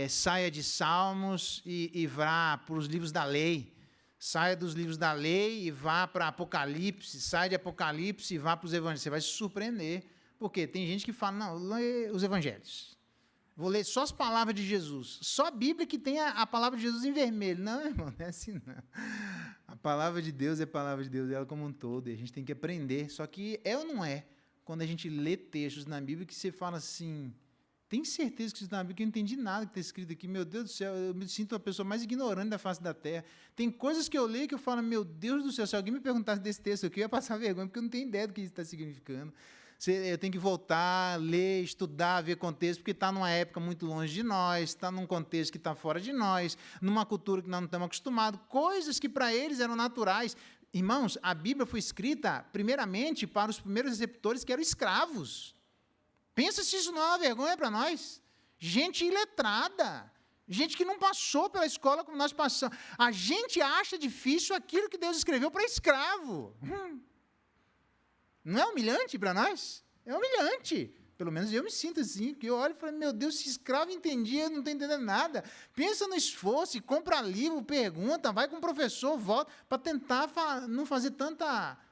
Speaker 1: saia de Salmos e vá para os livros da lei. Saia dos livros da lei e vá para Apocalipse. Saia de Apocalipse e vá para os evangelhos. Você vai se surpreender. Porque tem gente que fala, não, lê os evangelhos. vou ler só as palavras de Jesus. Só a Bíblia que tem a palavra de Jesus em vermelho. Não, irmão, não é assim, não. A palavra de Deus é a palavra de Deus, ela como um todo, e a gente tem que aprender. Só que é ou não é, quando a gente lê textos na Bíblia, que você fala assim, tem certeza que isso está na Bíblia, que eu não entendi nada que está escrito aqui, meu Deus do céu, eu me sinto a pessoa mais ignorante da face da terra. Tem coisas que eu leio que eu falo, meu Deus do céu, se alguém me perguntasse desse texto aqui, eu ia passar vergonha, porque eu não tenho ideia do que isso está significando. Eu tenho que voltar, ler, estudar, ver contexto, porque está numa época muito longe de nós, está num contexto que está fora de nós, numa cultura que nós não estamos acostumados, coisas que para eles eram naturais. Irmãos, a Bíblia foi escrita, primeiramente, para os primeiros receptores que eram escravos. Pensa se isso não é uma vergonha para nós. Gente iletrada, gente que não passou pela escola como nós passamos. A gente acha difícil aquilo que Deus escreveu para escravo. Não é humilhante para nós? É humilhante. Pelo menos eu me sinto assim, que eu olho e falo, meu Deus, se escravo entendia, eu não estou entendendo nada. Pensa no esforço, compra livro, pergunta, vai com o professor, volta, para tentar não fazer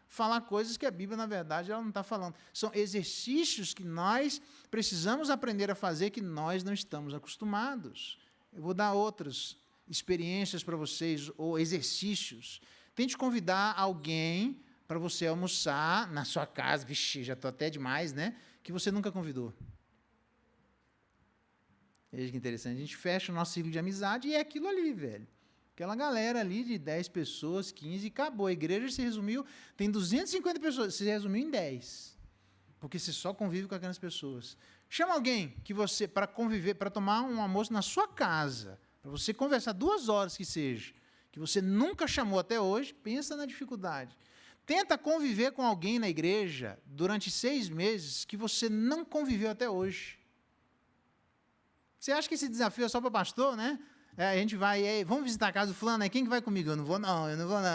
Speaker 1: falar coisas que a Bíblia, na verdade, ela não está falando. São exercícios que nós precisamos aprender a fazer que nós não estamos acostumados. Eu vou dar outras experiências para vocês, ou exercícios. Tente convidar alguém para você almoçar na sua casa, vixe, já estou até demais, né? Que você nunca convidou. Veja que interessante, a gente fecha o nosso ciclo de amizade e é aquilo ali, velho. Aquela galera ali de 10 pessoas, 15, e acabou. A igreja se resumiu, tem 250 pessoas, se resumiu em 10. Porque você só convive com aquelas pessoas. Chama alguém que você, para conviver, para tomar um almoço na sua casa, para você conversar 2 horas que seja, que você nunca chamou até hoje, pensa na dificuldade. Tenta conviver com alguém na igreja durante 6 meses que você não conviveu até hoje. Você acha que esse desafio é só para pastor, né? A gente vai, vamos visitar a casa do fulano, aí quem que vai comigo? Eu não vou não.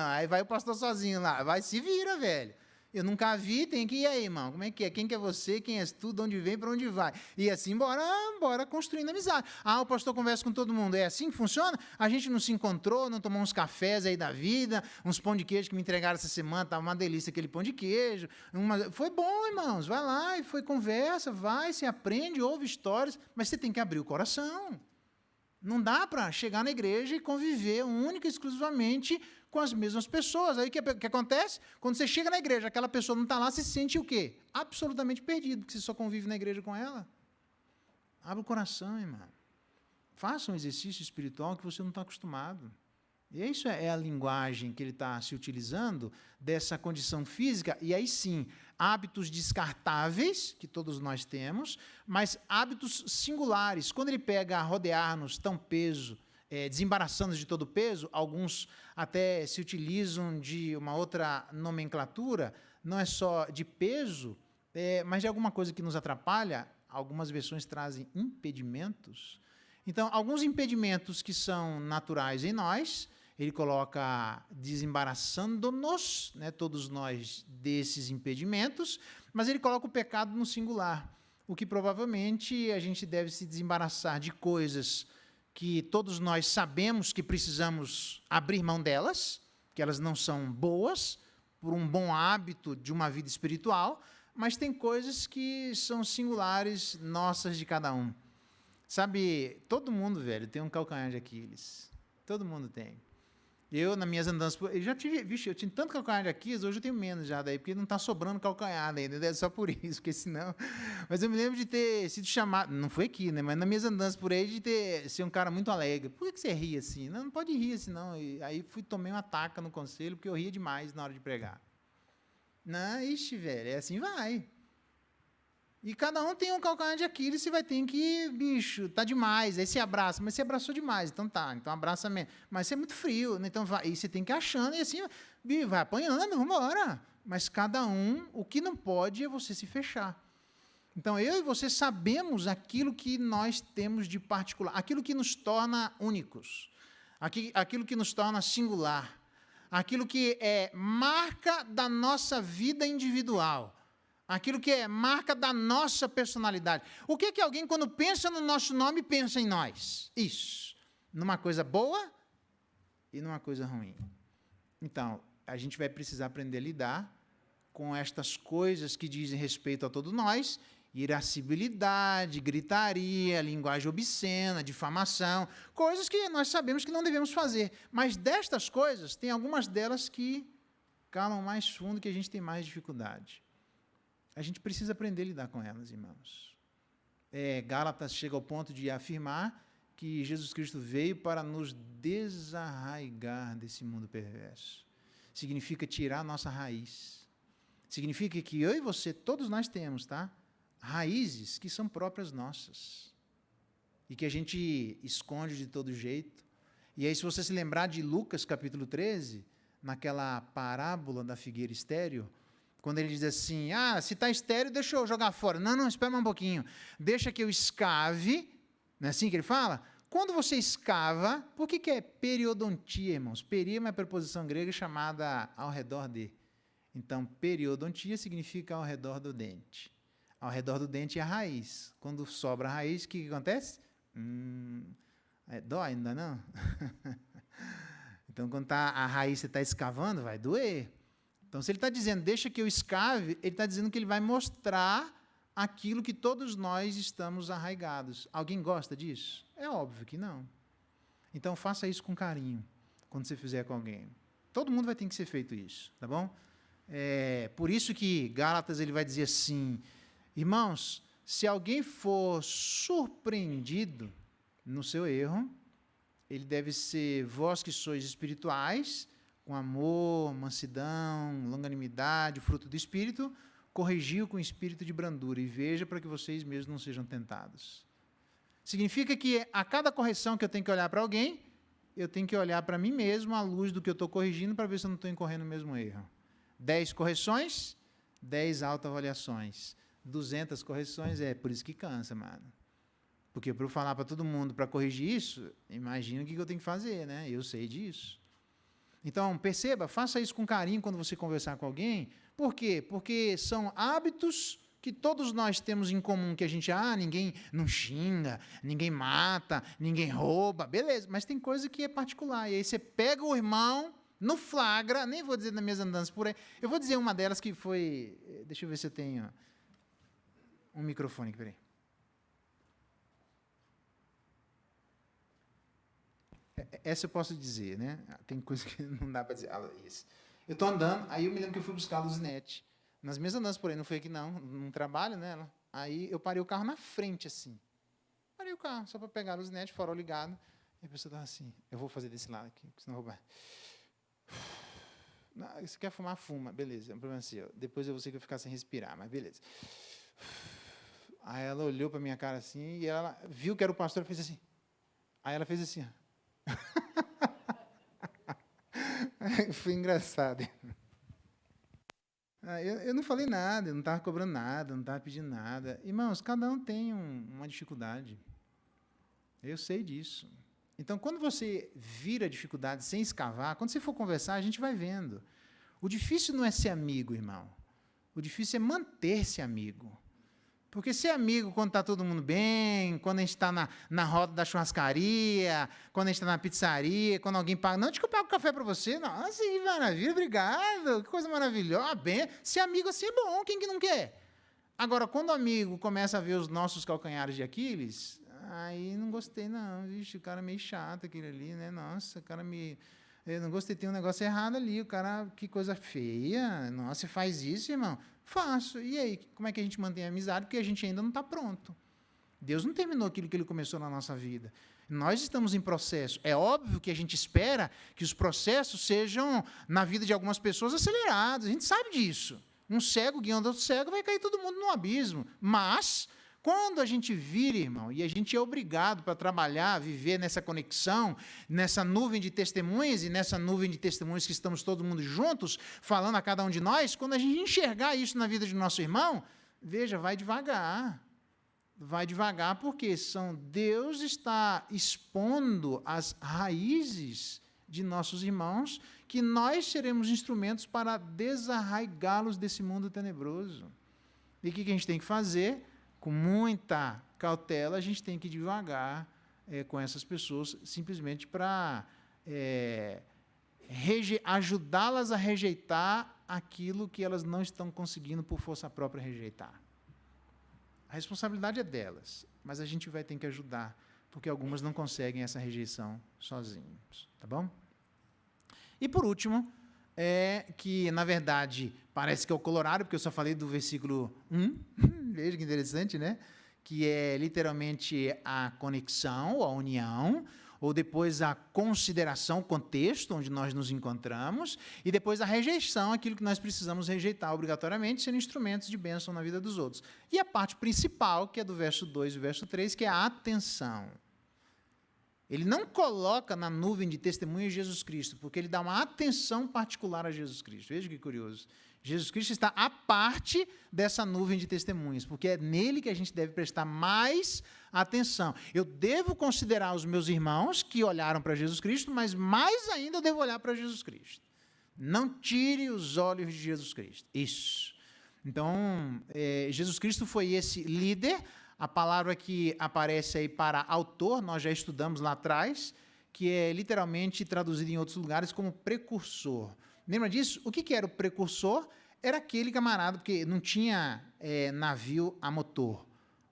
Speaker 1: Aí vai o pastor sozinho lá, vai, se vira, velho. Eu nunca vi, tem que ir aí, irmão. Como é que é? Quem que é você? Quem és tu? De onde vem? Para onde vai? E assim, bora construindo amizade. O pastor conversa com todo mundo. É assim que funciona? A gente não se encontrou, não tomou uns cafés aí da vida, uns pão de queijo que me entregaram essa semana, estava uma delícia aquele pão de queijo. Foi bom, irmãos. Vai lá e foi conversa, vai, se aprende, ouve histórias, mas você tem que abrir o coração. Não dá para chegar na igreja e conviver única e exclusivamente com as mesmas pessoas. Aí o que acontece? Quando você chega na igreja, aquela pessoa não está lá, você se sente o quê? Absolutamente perdido, porque você só convive na igreja com ela. Abra o coração, irmão. Faça um exercício espiritual que você não está acostumado. E isso é a linguagem que ele está se utilizando dessa condição física, e aí sim, hábitos descartáveis, que todos nós temos, mas hábitos singulares. Quando ele pega a rodear-nos tão peso, desembaraçando de todo o peso, alguns até se utilizam de uma outra nomenclatura, não é só de peso, mas de alguma coisa que nos atrapalha. Algumas versões trazem impedimentos. Então, alguns impedimentos que são naturais em nós, ele coloca desembaraçando-nos, né, todos nós, desses impedimentos, mas ele coloca o pecado no singular, o que provavelmente a gente deve se desembaraçar de coisas que todos nós sabemos que precisamos abrir mão delas, que elas não são boas, por um bom hábito de uma vida espiritual, mas tem coisas que são singulares, nossas de cada um. Sabe, todo mundo, velho, tem um calcanhar de Aquiles. Todo mundo tem. Eu, nas minhas andanças, eu já tive, eu tinha tanto calcanhar de Aquiles, hoje eu tenho menos já daí, porque não está sobrando calcanhar ainda, é só por isso, porque senão... Mas eu me lembro de ter sido chamado, não foi aqui, né, mas nas minhas andanças por aí, de ser um cara muito alegre. Por que você ri assim? Não pode rir assim, não. E aí tomei uma taca no conselho, porque eu ria demais na hora de pregar. Não, ixi, velho, é assim vai. E cada um tem um calcanhar de Aquiles, você vai ter que, bicho, tá demais. Aí você abraça, mas você abraçou demais, então tá, então abraça menos. Mas você é muito frio, né? Então vai, e você tem que ir achando, e assim, vai apanhando, vamos embora. Mas cada um, o que não pode é você se fechar. Então, eu e você sabemos aquilo que nós temos de particular, aquilo que nos torna únicos, aquilo que nos torna singular, aquilo que é marca da nossa vida individual. Aquilo que é marca da nossa personalidade. O que alguém, quando pensa no nosso nome, pensa em nós? Isso. Numa coisa boa e numa coisa ruim. Então, a gente vai precisar aprender a lidar com estas coisas que dizem respeito a todos nós irascibilidade, gritaria, linguagem obscena, difamação, coisas que nós sabemos que não devemos fazer. Mas destas coisas, tem algumas delas que calam mais fundo, que a gente tem mais dificuldade. A gente precisa aprender a lidar com elas, irmãos. Gálatas chega ao ponto de afirmar que Jesus Cristo veio para nos desarraigar desse mundo perverso. Significa tirar a nossa raiz. Significa que eu e você, todos nós temos, tá? Raízes que são próprias nossas. E que a gente esconde de todo jeito. E aí, se você se lembrar de Lucas, capítulo 13, naquela parábola da figueira estéril, quando ele diz assim, se está estéril, deixa eu jogar fora. Não, espera um pouquinho. Deixa que eu escave. Não é assim que ele fala? Quando você escava, por que é periodontia, irmãos? Peri é uma preposição grega chamada ao redor de. Então, periodontia significa ao redor do dente. Ao redor do dente é a raiz. Quando sobra a raiz, o que acontece? Dói, ainda não? Então, quando a raiz você está escavando, vai doer. Então, se ele está dizendo, deixa que eu escave, ele está dizendo que ele vai mostrar aquilo que todos nós estamos arraigados. Alguém gosta disso? É óbvio que não. Então, faça isso com carinho, quando você fizer com alguém. Todo mundo vai ter que ser feito isso, tá bom? Por isso que Gálatas ele vai dizer assim, irmãos, se alguém for surpreendido no seu erro, ele deve ser vós que sois espirituais, com amor, mansidão, longanimidade, fruto do Espírito, corrigiu com espírito de brandura e veja para que vocês mesmos não sejam tentados. Significa que a cada correção que eu tenho que olhar para alguém, eu tenho que olhar para mim mesmo à luz do que eu estou corrigindo para ver se eu não estou incorrendo no mesmo erro. 10 correções, 10 autoavaliações. 200 correções, por isso que cansa, mano. Porque para eu falar para todo mundo para corrigir isso, imagina o que eu tenho que fazer, né? Eu sei disso. Então, perceba, faça isso com carinho quando você conversar com alguém. Por quê? Porque são hábitos que todos nós temos em comum, que a gente, ninguém não xinga, ninguém mata, ninguém rouba, beleza, mas tem coisa que é particular. E aí você pega o irmão no flagra, nem vou dizer nas minhas andanças por aí, eu vou dizer uma delas que foi, deixa eu ver se eu tenho um microfone aqui, peraí. Essa eu posso dizer, né? Tem coisa que não dá para dizer. Isso. Eu estou andando, aí eu me lembro que eu fui buscar a Luzinete. Nas minhas andanças por aí, não foi aqui não, num trabalho nela. Aí eu parei o carro na frente, assim. Parei o carro, só para pegar a Luzinete, farol ligado. E a pessoa estava assim, eu vou fazer desse lado aqui, senão eu vou roubar. Você quer fumar, fuma. Beleza, é um problema seu. Depois eu vou ter que ficar sem respirar, mas beleza. Aí ela olhou para minha cara assim, e ela viu que era o pastor e fez assim. Aí ela fez assim, foi engraçado. Eu não falei nada, eu não estava cobrando nada, não estava pedindo nada. Irmãos, cada um tem uma dificuldade. Eu sei disso. Então, quando você vira a dificuldade sem escavar, quando você for conversar, a gente vai vendo. O difícil não é ser amigo, irmão. O difícil é manter-se amigo. Porque ser amigo quando está todo mundo bem, quando a gente está na roda da churrascaria, quando a gente está na pizzaria, quando alguém paga, não, deixa que eu pago café para você. Nossa, que maravilha, obrigado, que coisa maravilhosa. Bem, ser amigo assim é bom, quem que não quer? Agora, quando o amigo começa a ver os nossos calcanhares de Aquiles, aí não gostei não, vixe, o cara é meio chato aquele ali, né? Nossa, o cara eu não gostei, tem um negócio errado ali, o cara, que coisa feia, nossa, você faz isso, irmão? Faço. E aí, como é que a gente mantém a amizade? Porque a gente ainda não está pronto. Deus não terminou aquilo que Ele começou na nossa vida. Nós estamos em processo. É óbvio que a gente espera que os processos sejam, na vida de algumas pessoas, acelerados. A gente sabe disso. Um cego guiando outro cego, vai cair todo mundo no abismo. Mas, quando a gente vira, irmão, e a gente é obrigado para trabalhar, viver nessa conexão, nessa nuvem de testemunhas, e nessa nuvem de testemunhas que estamos todo mundo juntos, falando a cada um de nós, quando a gente enxergar isso na vida de nosso irmão, veja, vai devagar. Vai devagar, porque Deus está expondo as raízes de nossos irmãos, que nós seremos instrumentos para desarraigá-los desse mundo tenebroso. E o que a gente tem que fazer? Com muita cautela, a gente tem que ir devagar com essas pessoas, simplesmente para ajudá-las a rejeitar aquilo que elas não estão conseguindo por força própria rejeitar. A responsabilidade é delas, mas a gente vai ter que ajudar, porque algumas não conseguem essa rejeição sozinhos, tá bom? E por último, que na verdade parece que é o Colorado, porque eu só falei do versículo 1, veja que interessante, né? Que é literalmente a conexão, a união, ou depois a consideração, o contexto onde nós nos encontramos, e depois a rejeição, aquilo que nós precisamos rejeitar obrigatoriamente, sendo instrumentos de bênção na vida dos outros. E a parte principal, que é do verso 2 e verso 3, que é a atenção. Ele não coloca na nuvem de testemunhas Jesus Cristo, porque ele dá uma atenção particular a Jesus Cristo. Veja que curioso. Jesus Cristo está à parte dessa nuvem de testemunhas, porque é nele que a gente deve prestar mais atenção. Eu devo considerar os meus irmãos que olharam para Jesus Cristo, mas mais ainda eu devo olhar para Jesus Cristo. Não tire os olhos de Jesus Cristo. Isso. Então, Jesus Cristo foi esse líder. A palavra que aparece aí para autor, nós já estudamos lá atrás, que é literalmente traduzido em outros lugares como precursor. Lembra disso? O que era o precursor? Era aquele camarada, porque não tinha navio a motor.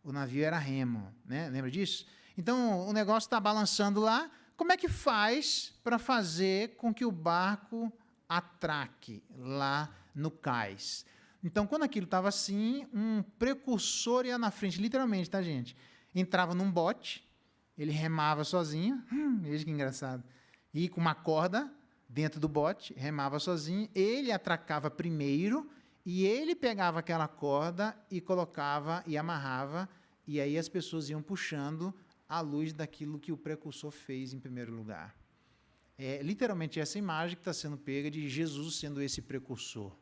Speaker 1: O navio era remo, né? Lembra disso? Então, o negócio está balançando lá. Como é que faz para fazer com que o barco atraque lá no cais? Então, quando aquilo estava assim, um precursor ia na frente, literalmente, tá, gente? Entrava num bote, ele remava sozinho, veja que engraçado, e com uma corda dentro do bote, remava sozinho, ele atracava primeiro, e ele pegava aquela corda e colocava e amarrava, e aí as pessoas iam puxando à luz daquilo que o precursor fez em primeiro lugar. É literalmente essa imagem que está sendo pega de Jesus sendo esse precursor.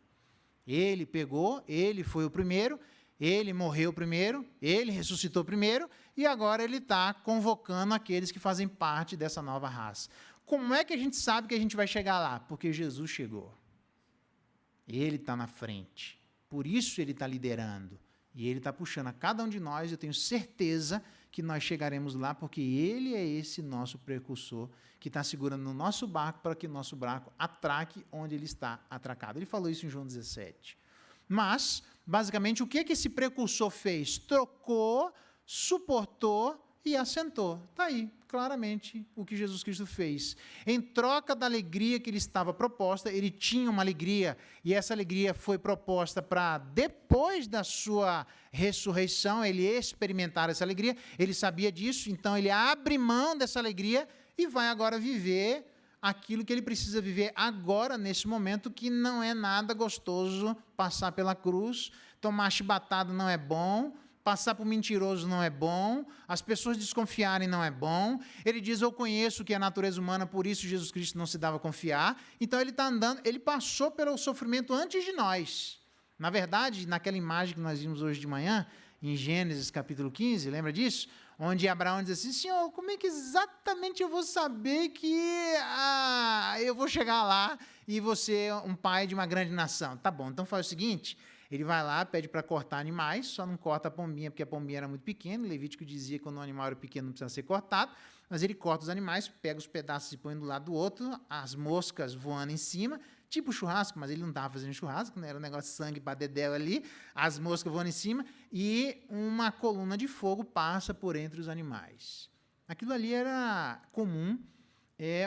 Speaker 1: Ele pegou, ele foi o primeiro, ele morreu primeiro, ele ressuscitou primeiro, e agora ele está convocando aqueles que fazem parte dessa nova raça. Como é que a gente sabe que a gente vai chegar lá? Porque Jesus chegou. Ele está na frente. Por isso ele está liderando. E ele está puxando a cada um de nós, eu tenho certeza que nós chegaremos lá, porque ele é esse nosso precursor, que está segurando no nosso barco para que o nosso barco atraque onde ele está atracado. Ele falou isso em João 17. Mas, basicamente, o que esse precursor fez? Trocou, suportou e assentou. Está aí, claramente, o que Jesus Cristo fez. Em troca da alegria que lhe estava proposta, ele tinha uma alegria, e essa alegria foi proposta para, depois da sua ressurreição, ele experimentar essa alegria. Ele sabia disso, então ele abre mão dessa alegria e vai agora viver aquilo que ele precisa viver agora, nesse momento, que não é nada gostoso passar pela cruz. Tomar chibatada não é bom, passar por mentiroso não é bom, as pessoas desconfiarem não é bom. Ele diz, eu conheço o que é a natureza humana, por isso Jesus Cristo não se dava a confiar. Então ele está andando, ele passou pelo sofrimento antes de nós. Na verdade, naquela imagem que nós vimos hoje de manhã, em Gênesis capítulo 15, lembra disso? Onde Abraão diz assim, Senhor, como é que exatamente eu vou saber que eu vou chegar lá e vou ser um pai de uma grande nação? Tá bom, então faz o seguinte, ele vai lá, pede para cortar animais, só não corta a pombinha, porque a pombinha era muito pequena, Levítico dizia que quando o animal era pequeno não precisa ser cortado, mas ele corta os animais, pega os pedaços e põe um do lado do outro, as moscas voando em cima, tipo churrasco, mas ele não estava fazendo churrasco, né? Era um negócio de sangue para dedéu ali, as moscas voando em cima, e uma coluna de fogo passa por entre os animais. Aquilo ali era comum,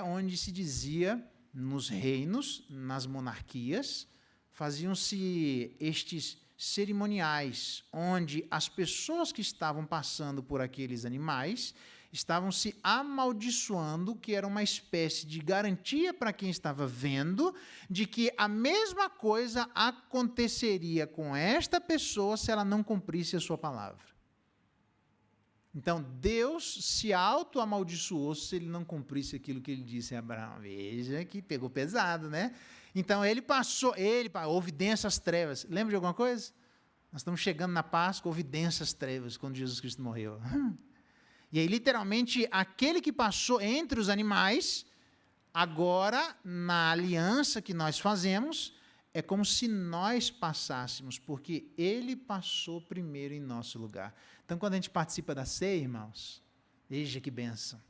Speaker 1: onde se dizia, nos reinos, nas monarquias, faziam-se estes cerimoniais, onde as pessoas que estavam passando por aqueles animais estavam se amaldiçoando, que era uma espécie de garantia para quem estava vendo, de que a mesma coisa aconteceria com esta pessoa se ela não cumprisse a sua palavra. Então, Deus se auto-amaldiçoou se ele não cumprisse aquilo que ele disse a Abraão. Veja que pegou pesado, né? Então, houve densas trevas. Lembra de alguma coisa? Nós estamos chegando na Páscoa, houve densas trevas quando Jesus Cristo morreu. E aí, literalmente, aquele que passou entre os animais, agora, na aliança que nós fazemos, é como se nós passássemos, porque ele passou primeiro em nosso lugar. Então, quando a gente participa da ceia, irmãos, veja que bênção.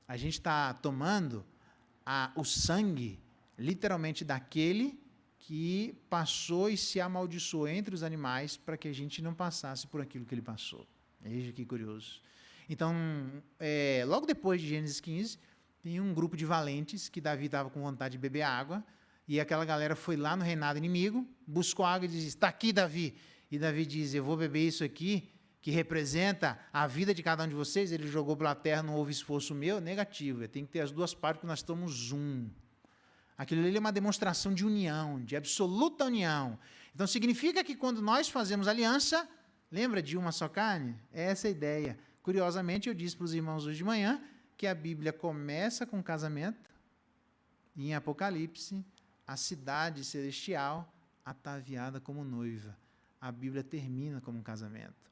Speaker 1: A gente está tomando o sangue, literalmente, daquele que passou e se amaldiçoou entre os animais para que a gente não passasse por aquilo que ele passou. Veja que curioso. Então, logo depois de Gênesis 15, tem um grupo de valentes que Davi estava com vontade de beber água, e aquela galera foi lá no reinado inimigo, buscou água e disse, está aqui, Davi. E Davi diz, eu vou beber isso aqui, que representa a vida de cada um de vocês. Ele jogou pela terra, não houve esforço meu, negativo. Tem que ter as duas partes, porque nós estamos um. Aquilo ali é uma demonstração de união, de absoluta união. Então, significa que quando nós fazemos aliança, lembra de uma só carne? É essa a ideia. Curiosamente, eu disse para os irmãos hoje de manhã que a Bíblia começa com casamento, e em Apocalipse, a cidade celestial ataviada como noiva. A Bíblia termina como um casamento,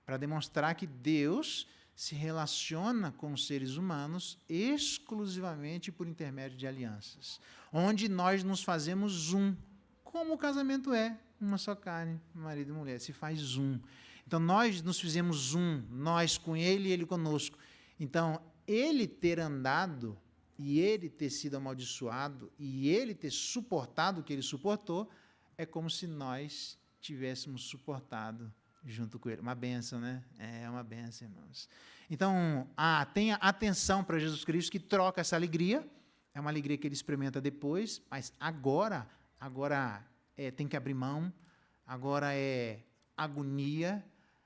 Speaker 1: para demonstrar que Deus se relaciona com os seres humanos exclusivamente por intermédio de alianças, onde nós nos fazemos um, como o casamento é, uma só carne, marido e mulher, se faz um. Então, nós nos fizemos um, nós com ele e ele conosco. Então, ele ter andado, e ele ter sido amaldiçoado, e ele ter suportado o que ele suportou, é como se nós tivéssemos suportado junto com ele. Uma bênção, né? É uma bênção, irmãos. Então, tenha atenção para Jesus Cristo, que troca essa alegria. É uma alegria que ele experimenta depois, mas agora tem que abrir mão, agora é agonia,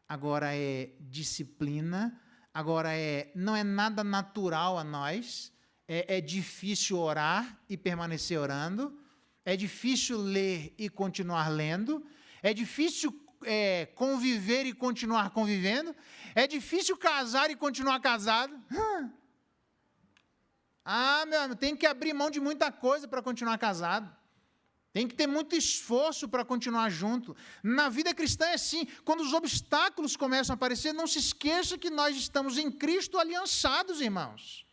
Speaker 1: agora é disciplina, agora não é nada natural a nós, é difícil orar e permanecer orando, é difícil ler e continuar lendo, é difícil conviver e continuar convivendo, é difícil casar e continuar casado. Meu amigo, tem que abrir mão de muita coisa para continuar casado. Tem que ter muito esforço para continuar junto. Na vida cristã é assim, quando os obstáculos começam a aparecer, não se esqueça que nós estamos em Cristo aliançados, irmãos.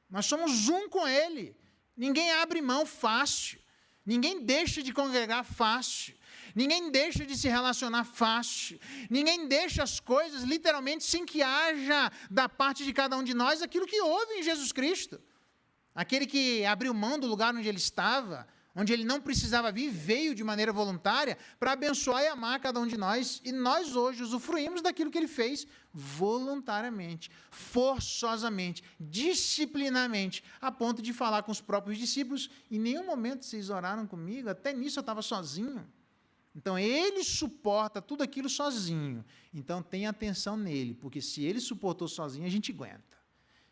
Speaker 1: Nós somos um com Ele. Ninguém abre mão fácil. Ninguém deixa de congregar fácil. Ninguém deixa de se relacionar fácil. Ninguém deixa as coisas, literalmente, sem que haja da parte de cada um de nós aquilo que houve em Jesus Cristo. Aquele que abriu mão do lugar onde ele estava, onde ele não precisava vir, veio de maneira voluntária para abençoar e amar cada um de nós. E nós hoje usufruímos daquilo que ele fez voluntariamente, forçosamente, disciplinadamente, a ponto de falar com os próprios discípulos. Em nenhum momento vocês oraram comigo, até nisso eu estava sozinho. Então, ele suporta tudo aquilo sozinho. Então, tenha atenção nele, porque se ele suportou sozinho, a gente aguenta.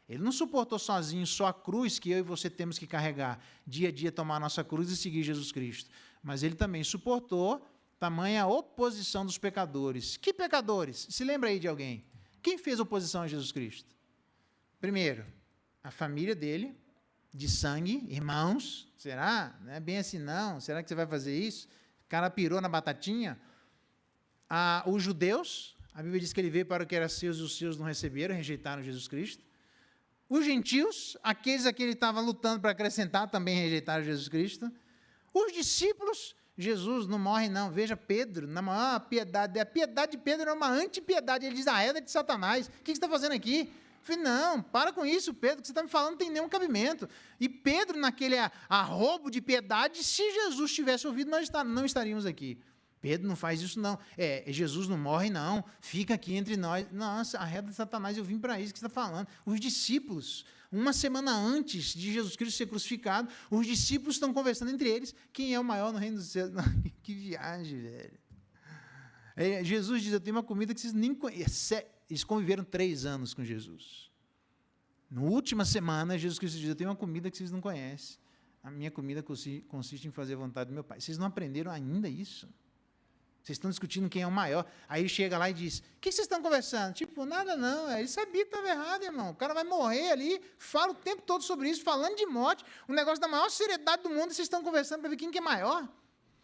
Speaker 1: Ele não suportou sozinho só a cruz que eu e você temos que carregar, dia a dia tomar a nossa cruz e seguir Jesus Cristo. Mas ele também suportou tamanha oposição dos pecadores. Que pecadores? Se lembra aí de alguém? Quem fez oposição a Jesus Cristo? Primeiro, a família dele, de sangue, irmãos. Será? Não é bem assim não. Será que você vai fazer isso? O cara pirou na batatinha. Os judeus, a Bíblia diz que ele veio para o que era seus e os seus não receberam, rejeitaram Jesus Cristo. Os gentios, aqueles a quem ele estava lutando para acrescentar, também rejeitaram Jesus Cristo. Os discípulos, Jesus não morre não. Veja Pedro, na maior piedade, a piedade de Pedro era uma antipiedade. Ele diz, é de Satanás. O que você está fazendo aqui? Eu falei, não, para com isso, Pedro, o que você está me falando não tem nenhum cabimento. E Pedro, naquele arrobo de piedade, se Jesus tivesse ouvido, nós não estaríamos aqui. Pedro, não faz isso não. Jesus não morre não, fica aqui entre nós. Nossa, a reta de Satanás, eu vim para isso que você está falando. Os discípulos, uma semana antes de Jesus Cristo ser crucificado, os discípulos estão conversando entre eles, quem é o maior no reino dos céus? Que viagem, velho. Jesus diz, eu tenho uma comida que vocês nem conhecem. Eles conviveram 3 anos com Jesus. Na última semana, Jesus Cristo diz, eu tenho uma comida que vocês não conhecem. A minha comida consiste em fazer a vontade do meu Pai. Vocês não aprenderam ainda isso? Vocês estão discutindo quem é o maior. Aí ele chega lá e diz, o que vocês estão conversando? Tipo, nada não. Ele sabia que estava errado, irmão. O cara vai morrer ali, fala o tempo todo sobre isso, falando de morte, um negócio da maior seriedade do mundo, e vocês estão conversando para ver quem que é maior.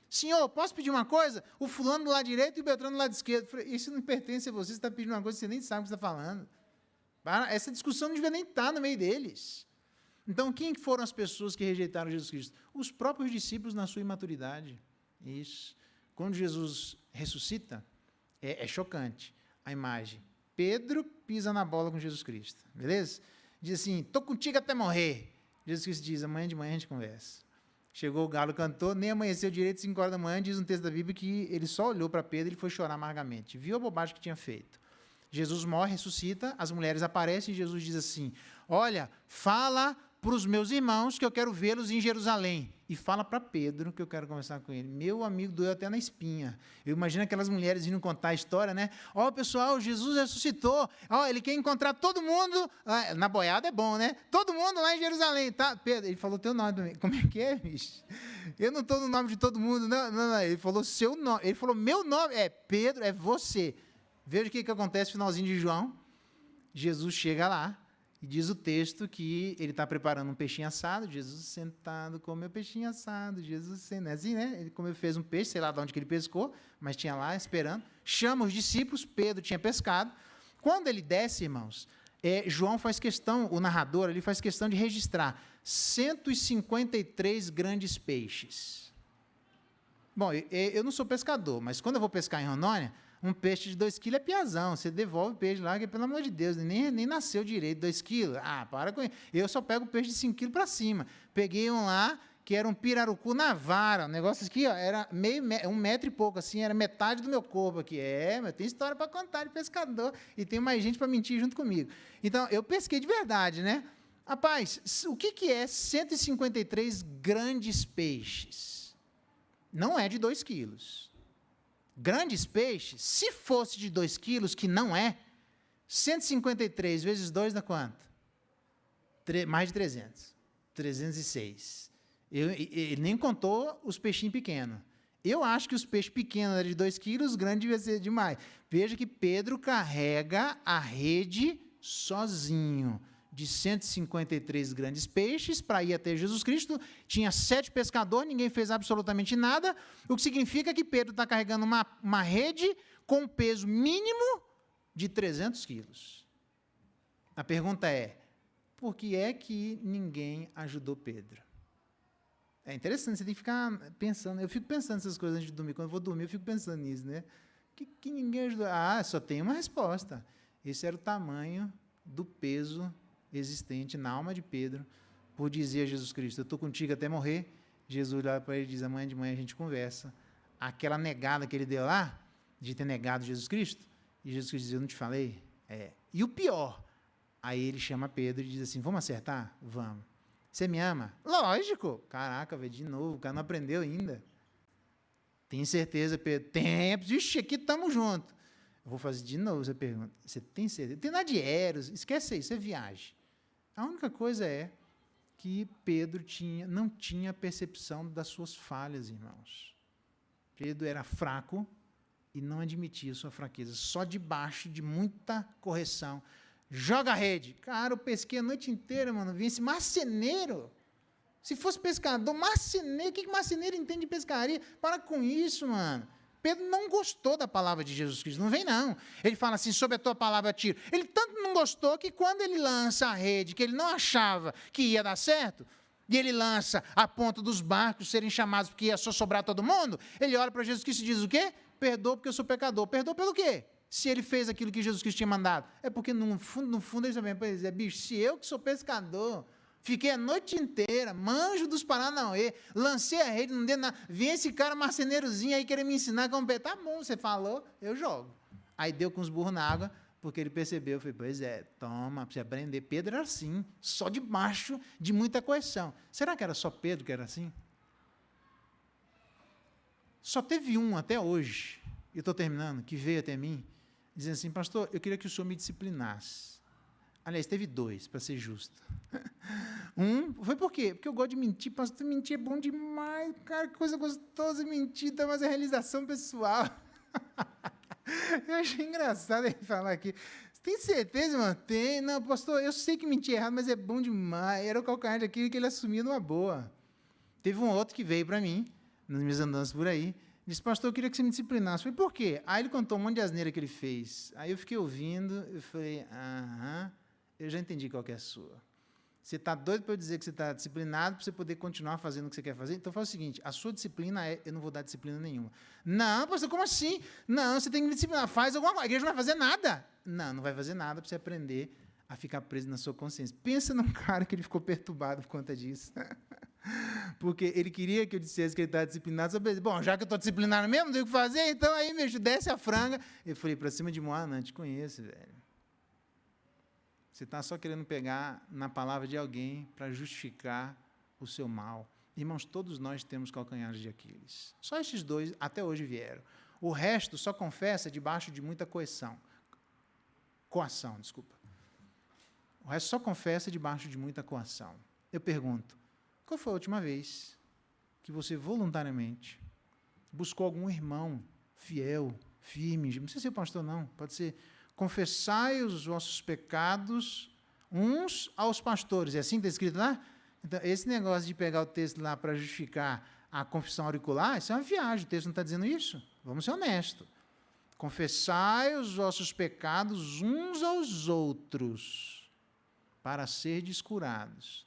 Speaker 1: Senhor, posso pedir uma coisa? O fulano do lado direito e o Beltrano do lado esquerdo. Isso não pertence a você, você está pedindo uma coisa que você nem sabe o que você está falando. Essa discussão não devia nem estar no meio deles. Então, quem foram as pessoas que rejeitaram Jesus Cristo? Os próprios discípulos na sua imaturidade. Isso. Quando Jesus ressuscita, é chocante a imagem. Pedro pisa na bola com Jesus Cristo. Beleza? Diz assim, estou contigo até morrer. Jesus Cristo diz, amanhã de manhã a gente conversa. Chegou o galo, cantou, nem amanheceu direito, 5 horas da manhã, diz um texto da Bíblia que ele só olhou para Pedro e foi chorar amargamente. Viu a bobagem que tinha feito. Jesus morre, ressuscita, as mulheres aparecem e Jesus diz assim, olha, fala para os meus irmãos que eu quero vê-los em Jerusalém. E fala para Pedro que eu quero conversar com ele. Meu amigo, doeu até na espinha. Eu imagino aquelas mulheres vindo contar a história, né? Ó, pessoal, Jesus ressuscitou. Ó, ele quer encontrar todo mundo. Na boiada é bom, né? Todo mundo lá em Jerusalém, tá? Pedro, ele falou teu nome também. Como é que é, bicho? Eu não estou no nome de todo mundo. Não. Ele falou seu nome. Ele falou meu nome. É Pedro, é você. Veja o que acontece no finalzinho de João. Jesus chega lá. E diz o texto que ele está preparando um peixinho assado, Jesus sentado comeu peixinho assado, Jesus sentado, assim, né? Ele fez um peixe, sei lá de onde que ele pescou, mas tinha lá esperando, chama os discípulos, Pedro tinha pescado. Quando ele desce, irmãos, João faz questão, o narrador ali faz questão de registrar 153 grandes peixes. Bom, eu não sou pescador, mas quando eu vou pescar em Rondônia, um peixe de 2 quilos é piazão. Você devolve o peixe lá, que pelo amor de Deus, nem nasceu direito, 2 quilos. Ah, para com isso. Eu só pego peixe de 5 quilos para cima. Peguei um lá, que era um pirarucu na vara. Um negócio aqui, ó, era 1 metro e pouco, assim, era metade do meu corpo aqui. Mas tem história para contar de pescador. E tem mais gente para mentir junto comigo. Então, eu pesquei de verdade, né? Rapaz, o que é 153 grandes peixes? Não é de 2 quilos. Grandes peixes, se fosse de 2 quilos, que não é, 153 vezes 2 dá quanto? Mais de 300. 306. Ele nem contou os peixinhos pequenos. Eu acho que os peixes pequenos eram de 2 quilos, os grandes devia ser demais. Veja que Pedro carrega a rede sozinho, de 153 grandes peixes para ir até Jesus Cristo. Tinha 7 pescadores, ninguém fez absolutamente nada, o que significa que Pedro está carregando uma rede com peso mínimo de 300 quilos. A pergunta é, por que é que ninguém ajudou Pedro? É interessante, você tem que ficar pensando. Eu fico pensando nessas coisas antes de dormir. Quando eu vou dormir, eu fico pensando nisso, né? Que ninguém ajudou. Só tem uma resposta. Esse era o tamanho do peso existente na alma de Pedro, por dizer a Jesus Cristo, eu estou contigo até morrer. Jesus olha para ele e diz, amanhã de manhã a gente conversa. Aquela negada que ele deu lá, de ter negado Jesus Cristo, e Jesus Cristo diz, eu não te falei? E o pior, aí ele chama Pedro e diz assim, vamos acertar? Vamos. Você me ama? Lógico. Caraca, velho, de novo, o cara não aprendeu ainda. Tem certeza, Pedro? Tem. Ixi, aqui estamos juntos. Eu vou fazer de novo essa pergunta. Você tem certeza? Tem nada de Eros, esquece isso, é viagem. A única coisa é que Pedro não tinha percepção das suas falhas, irmãos. Pedro era fraco e não admitia sua fraqueza. Só debaixo de muita correção. Joga a rede. Cara, eu pesquei a noite inteira, mano. Vi esse marceneiro. Se fosse pescador, marceneiro, o que marceneiro entende de pescaria? Para com isso, mano. Pedro não gostou da palavra de Jesus Cristo, não vem não. Ele fala assim, sobre a tua palavra tiro. Ele tanto não gostou que quando ele lança a rede, que ele não achava que ia dar certo, e ele lança a ponto dos barcos serem chamados porque ia só sobrar todo mundo, ele olha para Jesus Cristo e diz o quê? Perdoa porque eu sou pecador. Perdoa pelo quê? Se ele fez aquilo que Jesus Cristo tinha mandado. É porque no fundo ele sabia, pois é, bicho, se eu que sou pescador, fiquei a noite inteira, manjo dos Paranauê, lancei a rede, não deu nada. Vem esse cara marceneirozinho aí querer me ensinar como pescar. Tá bom, você falou, eu jogo. Aí deu com os burros na água, porque ele percebeu. Eu falei, pois é, toma, para você aprender. Pedro era assim, só debaixo de muita correção. Será que era só Pedro que era assim? Só teve um até hoje, e estou terminando, que veio até mim, dizendo assim, pastor, eu queria que o senhor me disciplinasse. Aliás, teve 2, para ser justo. Foi por quê? Porque eu gosto de mentir, pastor, mentir é bom demais, cara, que coisa gostosa mentir, dá mais a realização pessoal. Eu achei engraçado ele falar aqui. Você tem certeza, irmão? Tem. Não, pastor, eu sei que mentir é errado, mas é bom demais. Era o calcanhar daquilo que ele assumia numa boa. Teve um outro que veio para mim, nas minhas andanças por aí, disse, pastor, eu queria que você me disciplinasse. Eu falei, por quê? Aí ele contou um monte de asneira que ele fez. Aí eu fiquei ouvindo, eu falei, eu já entendi qual que é a sua. Você está doido para eu dizer que você está disciplinado para você poder continuar fazendo o que você quer fazer? Então faz o seguinte, a sua disciplina eu não vou dar disciplina nenhuma. Não, pastor, como assim? Não, você tem que me disciplinar. Faz alguma coisa. A igreja não vai fazer nada. Não vai fazer nada para você aprender a ficar preso na sua consciência. Pensa num cara que ele ficou perturbado por conta disso. Porque ele queria que eu dissesse que ele estava disciplinado. Bom, já que eu estou disciplinado mesmo, não tenho o que fazer, então aí, meu, desce a franga. Eu falei, para cima de Moá, não, te conheço, velho. Você está só querendo pegar na palavra de alguém para justificar o seu mal. Irmãos, todos nós temos calcanhares de Aquiles. Só esses dois até hoje vieram. O resto só confessa debaixo de muita coação. O resto só confessa debaixo de muita coação. Eu pergunto, qual foi a última vez que você voluntariamente buscou algum irmão fiel, firme, não precisa ser pastor não, pode ser, confessai os vossos pecados uns aos pastores, é assim que está escrito lá? Então, esse negócio de pegar o texto lá para justificar a confissão auricular, isso é uma viagem, o texto não está dizendo isso, vamos ser honestos. Confessai os vossos pecados uns aos outros, para serdes curados.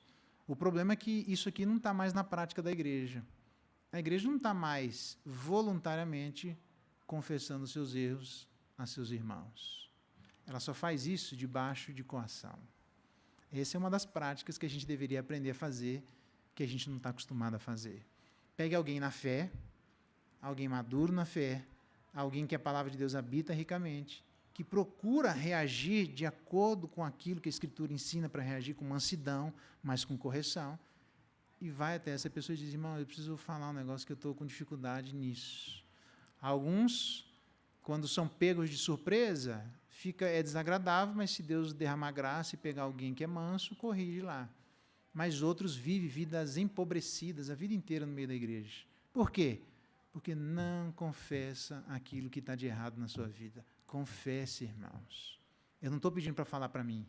Speaker 1: O problema é que isso aqui não está mais na prática da igreja. A igreja não está mais voluntariamente confessando seus erros a seus irmãos. Ela só faz isso debaixo de coação. Essa é uma das práticas que a gente deveria aprender a fazer, que a gente não está acostumado a fazer. Pegue alguém na fé, alguém maduro na fé, alguém que a palavra de Deus habita ricamente, que procura reagir de acordo com aquilo que a Escritura ensina para reagir com mansidão, mas com correção, e vai até essa pessoa e diz, irmão, eu preciso falar um negócio que eu estou com dificuldade nisso. Alguns, quando são pegos de surpresa, é desagradável, mas se Deus derramar graça e pegar alguém que é manso, corrige lá. Mas outros vivem vidas empobrecidas a vida inteira no meio da igreja. Por quê? Porque não confessa aquilo que está de errado na sua vida. Confesse, irmãos. Eu não estou pedindo para falar para mim.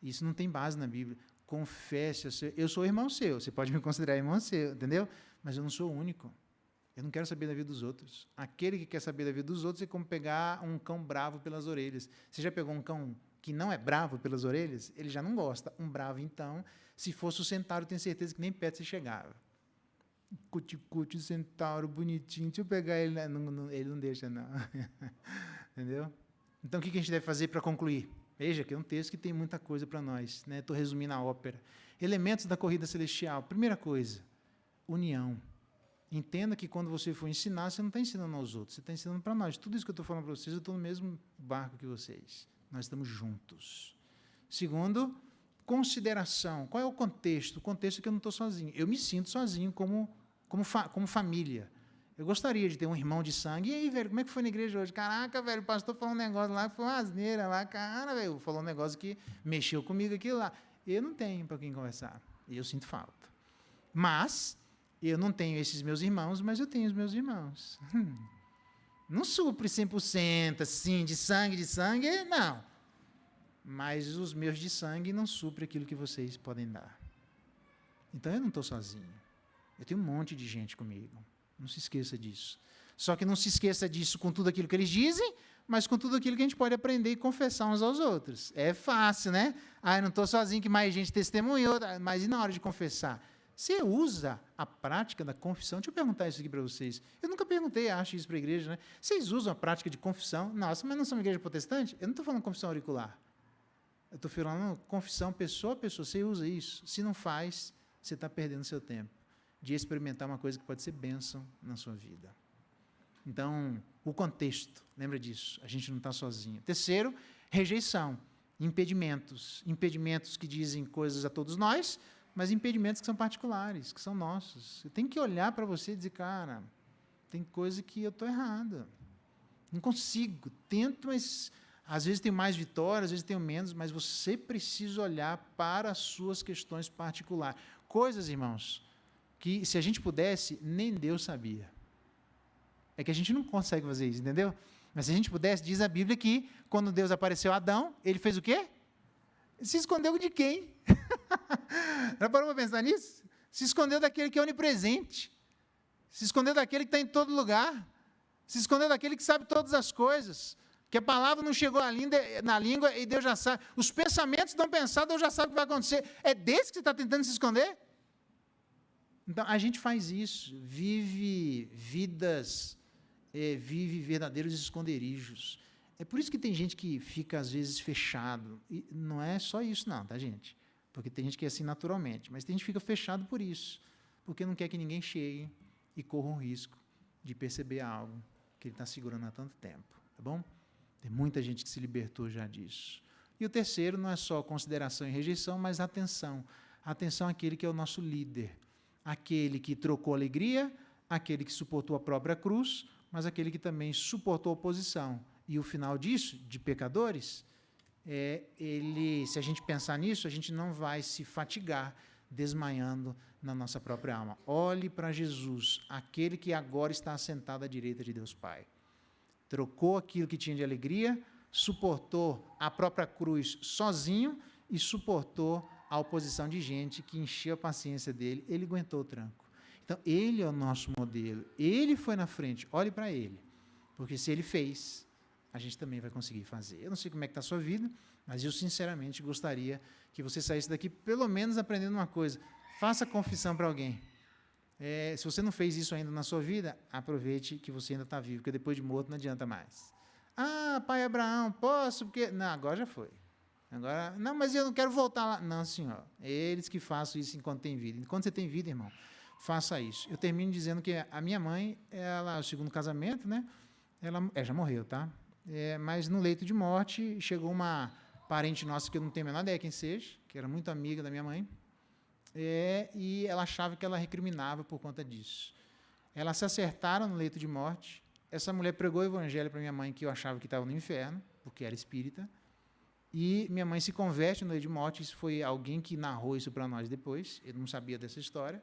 Speaker 1: Isso não tem base na Bíblia. Confesse. Eu sou irmão seu. Você pode me considerar irmão seu, entendeu? Mas eu não sou o único. Eu não quero saber da vida dos outros. Aquele que quer saber da vida dos outros é como pegar um cão bravo pelas orelhas. Você já pegou um cão que não é bravo pelas orelhas? Ele já não gosta. Um bravo, então, se fosse o centauro, eu tenho certeza que nem perto você chegava. Cuti-cuti, centauro, bonitinho. Deixa eu pegar ele. Ele não deixa, não. Entendeu? Então, o que a gente deve fazer para concluir? Veja que é um texto que tem muita coisa para nós. Estou resumindo a ópera. Elementos da corrida celestial. Primeira coisa, união. Entenda que quando você for ensinar, você não está ensinando aos outros, você está ensinando para nós. Tudo isso que eu estou falando para vocês, eu estou no mesmo barco que vocês. Nós estamos juntos. Segundo, consideração. Qual é o contexto? O contexto é que eu não estou sozinho. Eu me sinto sozinho como família. Eu gostaria de ter um irmão de sangue. E aí, velho, como é que foi na igreja hoje? Caraca, velho, o pastor falou um negócio lá que foi uma asneira lá. Cara, velho, falou um negócio que mexeu comigo aquilo lá. Eu não tenho para quem conversar. E eu sinto falta. Mas eu não tenho esses meus irmãos, mas eu tenho os meus irmãos. Não supre 100%, assim, de sangue, não. Mas os meus de sangue não suprem aquilo que vocês podem dar. Então, eu não estou sozinho. Eu tenho um monte de gente comigo. Não se esqueça disso. Só que não se esqueça disso com tudo aquilo que eles dizem, mas com tudo aquilo que a gente pode aprender e confessar uns aos outros. É fácil, né? Eu não estou sozinho, que mais gente testemunhou, mas e na hora de confessar? Você usa a prática da confissão? Deixa eu perguntar isso aqui para vocês. Eu nunca perguntei, acho isso para a igreja, né? Vocês usam a prática de confissão? Nossa, mas não são uma igreja protestante? Eu não estou falando confissão auricular. Eu estou falando confissão pessoa a pessoa. Você usa isso? Se não faz, você está perdendo seu tempo de experimentar uma coisa que pode ser bênção na sua vida. Então, o contexto, lembra disso, a gente não está sozinho. Terceiro, rejeição, impedimentos. Impedimentos que dizem coisas a todos nós, mas impedimentos que são particulares, que são nossos. Eu tenho que olhar para você e dizer, cara, tem coisa que eu estou errada. Não consigo, tento, mas às vezes tenho mais vitórias, às vezes tenho menos, mas você precisa olhar para as suas questões particulares. Coisas, irmãos, que se a gente pudesse, nem Deus sabia. É que a gente não consegue fazer isso, entendeu? Mas se a gente pudesse, diz a Bíblia que quando Deus apareceu a Adão, ele fez o quê? Se escondeu de quem? Já parou para pensar nisso? Se escondeu daquele que é onipresente. Se escondeu daquele que está em todo lugar. Se escondeu daquele que sabe todas as coisas. Que a palavra não chegou na língua e Deus já sabe. Os pensamentos não pensados, Deus já sabe o que vai acontecer. É desse que você está tentando se esconder? Então, a gente faz isso. Vive verdadeiros esconderijos. É por isso que tem gente que fica, às vezes, fechado. E não é só isso, não, tá, gente? Porque tem gente que é assim naturalmente. Mas tem gente que fica fechado por isso. porque não quer que ninguém chegue e corra um risco de perceber algo que ele está segurando há tanto tempo, tá bom? Tem muita gente que se libertou já disso. E o terceiro não é só consideração e rejeição, mas atenção. Atenção àquele que é o nosso líder, aquele que trocou alegria, aquele que suportou a própria cruz, mas aquele que também suportou a oposição. E o final disso, de pecadores, se a gente pensar nisso, a gente não vai se fatigar desmaiando na nossa própria alma. Olhe para Jesus, aquele que agora está assentado à direita de Deus Pai. Trocou aquilo que tinha de alegria, suportou a própria cruz sozinho e suportou a oposição de gente que encheu a paciência dele. Ele aguentou o tranco. Então, ele é o nosso modelo. Ele foi na frente. Olhe para ele. Porque se ele fez, a gente também vai conseguir fazer. Eu não sei como é que está a sua vida, mas eu, sinceramente, gostaria que você saísse daqui pelo menos aprendendo uma coisa. Faça confissão para alguém. Se você não fez isso ainda na sua vida, aproveite que você ainda está vivo, porque depois de morto não adianta mais. Ah, pai Abraão, posso? Porque... Não, agora já foi. Agora, não, mas eu não quero voltar lá. Não, senhor. Eles que façam isso enquanto tem vida. Enquanto você tem vida, irmão, faça isso. Eu termino dizendo que a minha mãe, ela, o segundo casamento, né? Ela já morreu, tá? Mas no leito de morte, chegou uma parente nossa, que eu não tenho a menor ideia quem seja, que era muito amiga da minha mãe, e ela achava que ela recriminava por conta disso. Elas se acertaram no leito de morte. Essa mulher pregou o evangelho para minha mãe, que eu achava que estava no inferno, porque era espírita, e minha mãe se converte no leito de morte. Isso foi alguém que narrou isso para nós depois, eu não sabia dessa história.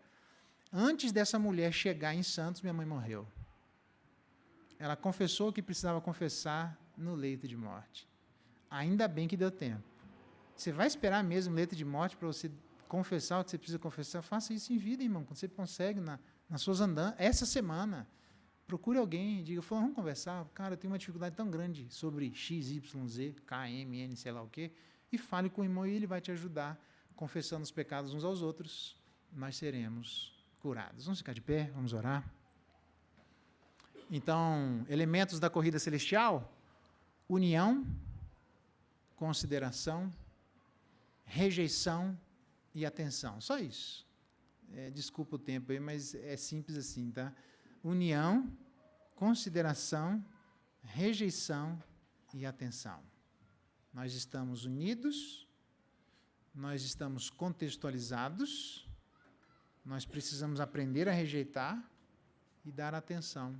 Speaker 1: Antes dessa mulher chegar em Santos, minha mãe morreu. Ela confessou o que precisava confessar no leito de morte. Ainda bem que deu tempo. Você vai esperar mesmo o leito de morte para você confessar o que você precisa confessar? Faça isso em vida, irmão, quando você consegue, nas suas andanças. Essa semana, procure alguém e diga, vamos conversar. Cara, eu tenho uma dificuldade tão grande sobre X, Y, Z, K, M, N, sei lá o quê. E fale com o irmão e ele vai te ajudar, confessando os pecados uns aos outros. Nós seremos curados. Vamos ficar de pé, vamos orar. Então, elementos da corrida celestial: união, consideração, rejeição e atenção. Só isso. Desculpa o tempo aí, mas é simples assim, tá? União, consideração, rejeição e atenção. Nós estamos unidos, nós estamos contextualizados, nós precisamos aprender a rejeitar e dar atenção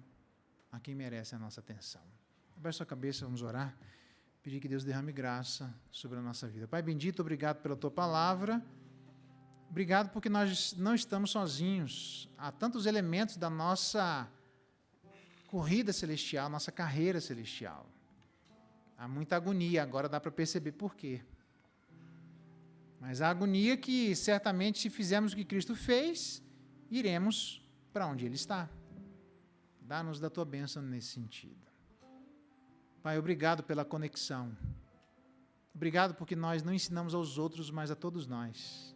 Speaker 1: a quem merece a nossa atenção. Abaixe sua cabeça, vamos orar. Pedir que Deus derrame graça sobre a nossa vida. Pai bendito, obrigado pela Tua palavra. Obrigado porque nós não estamos sozinhos. Há tantos elementos da nossa corrida celestial, nossa carreira celestial. Há muita agonia, agora dá para perceber por quê. Mas a agonia que, certamente, se fizermos o que Cristo fez, iremos para onde Ele está. Dá-nos da Tua bênção nesse sentido. Pai, obrigado pela conexão. Obrigado porque nós não ensinamos aos outros, mas a todos nós.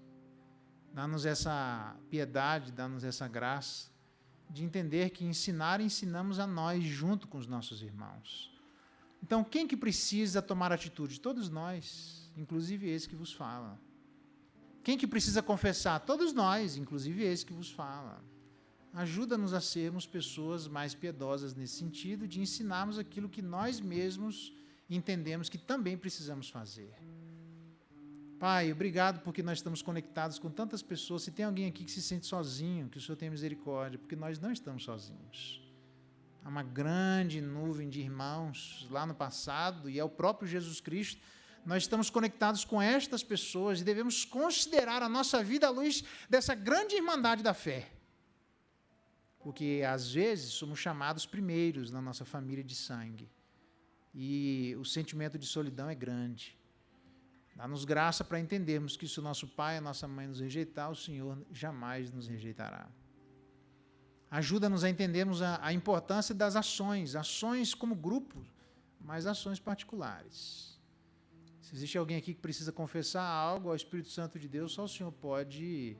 Speaker 1: Dá-nos essa piedade, dá-nos essa graça de entender que ensinamos a nós junto com os nossos irmãos. Então, quem que precisa tomar atitude? Todos nós, inclusive esse que vos fala. Quem que precisa confessar? Todos nós, inclusive esse que vos fala. Ajuda-nos a sermos pessoas mais piedosas nesse sentido, de ensinarmos aquilo que nós mesmos entendemos que também precisamos fazer. Pai, obrigado porque nós estamos conectados com tantas pessoas. Se tem alguém aqui que se sente sozinho, que o Senhor tenha misericórdia, porque nós não estamos sozinhos. Há uma grande nuvem de irmãos lá no passado, e é o próprio Jesus Cristo. Nós estamos conectados com estas pessoas e devemos considerar a nossa vida à luz dessa grande irmandade da fé. Porque, às vezes, somos chamados primeiros na nossa família de sangue. E o sentimento de solidão é grande. Dá-nos graça para entendermos que se o nosso pai e a nossa mãe nos rejeitar, o Senhor jamais nos rejeitará. Ajuda-nos a entendermos a importância das ações como grupo, mas ações particulares. Se existe alguém aqui que precisa confessar algo ao Espírito Santo de Deus, só o Senhor pode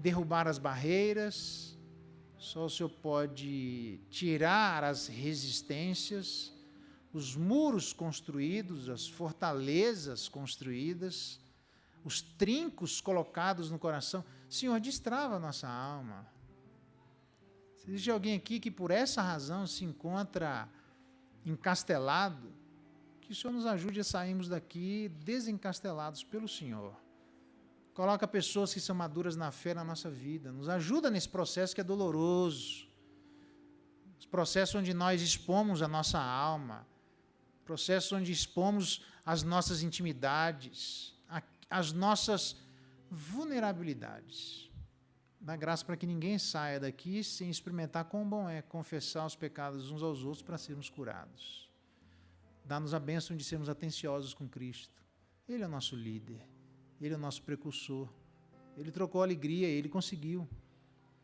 Speaker 1: derrubar as barreiras, só o Senhor pode tirar as resistências, os muros construídos, as fortalezas construídas, os trincos colocados no coração. Senhor, destrava a nossa alma. Se existe alguém aqui que por essa razão se encontra encastelado, que o Senhor nos ajude a sairmos daqui desencastelados pelo Senhor. Coloca pessoas que são maduras na fé na nossa vida. Nos ajuda nesse processo que é doloroso. Esse processo onde nós expomos a nossa alma. Processo onde expomos as nossas intimidades, as nossas vulnerabilidades. Dá graça para que ninguém saia daqui sem experimentar quão bom é confessar os pecados uns aos outros para sermos curados. Dá-nos a bênção de sermos atenciosos com Cristo. Ele é o nosso líder. Ele é o nosso precursor. Ele trocou a alegria e ele conseguiu.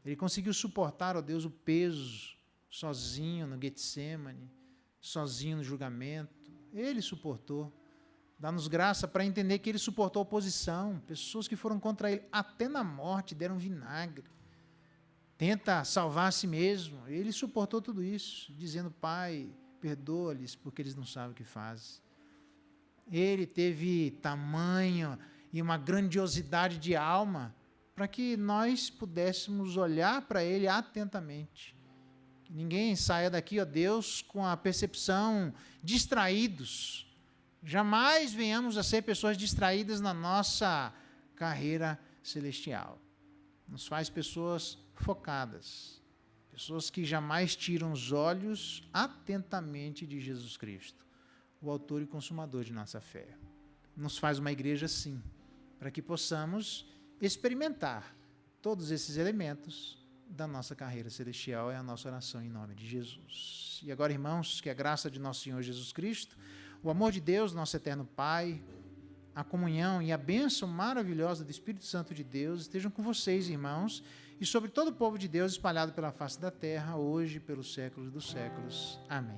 Speaker 1: Ele conseguiu suportar, ó Deus, o peso sozinho no Getsemane, sozinho no julgamento. Ele suportou. Dá-nos graça para entender que ele suportou oposição. Pessoas que foram contra ele até na morte deram vinagre. Tenta salvar a si mesmo. Ele suportou tudo isso, dizendo: Pai, perdoa-lhes porque eles não sabem o que fazem. Ele teve tamanho e uma grandiosidade de alma para que nós pudéssemos olhar para ele atentamente. Que ninguém saia daqui, ó Deus, com a percepção distraídos. Jamais venhamos a ser pessoas distraídas na nossa carreira celestial. Nos faz pessoas focadas, pessoas que jamais tiram os olhos atentamente de Jesus Cristo, o autor e consumador de nossa fé. Nos faz uma igreja assim, para que possamos experimentar todos esses elementos da nossa carreira celestial. É a nossa oração em nome de Jesus. E agora, irmãos, que a graça de nosso Senhor Jesus Cristo, o amor de Deus, nosso eterno Pai, a comunhão e a bênção maravilhosa do Espírito Santo de Deus estejam com vocês, irmãos, e sobre todo o povo de Deus espalhado pela face da terra, hoje e pelos séculos dos séculos. Amém.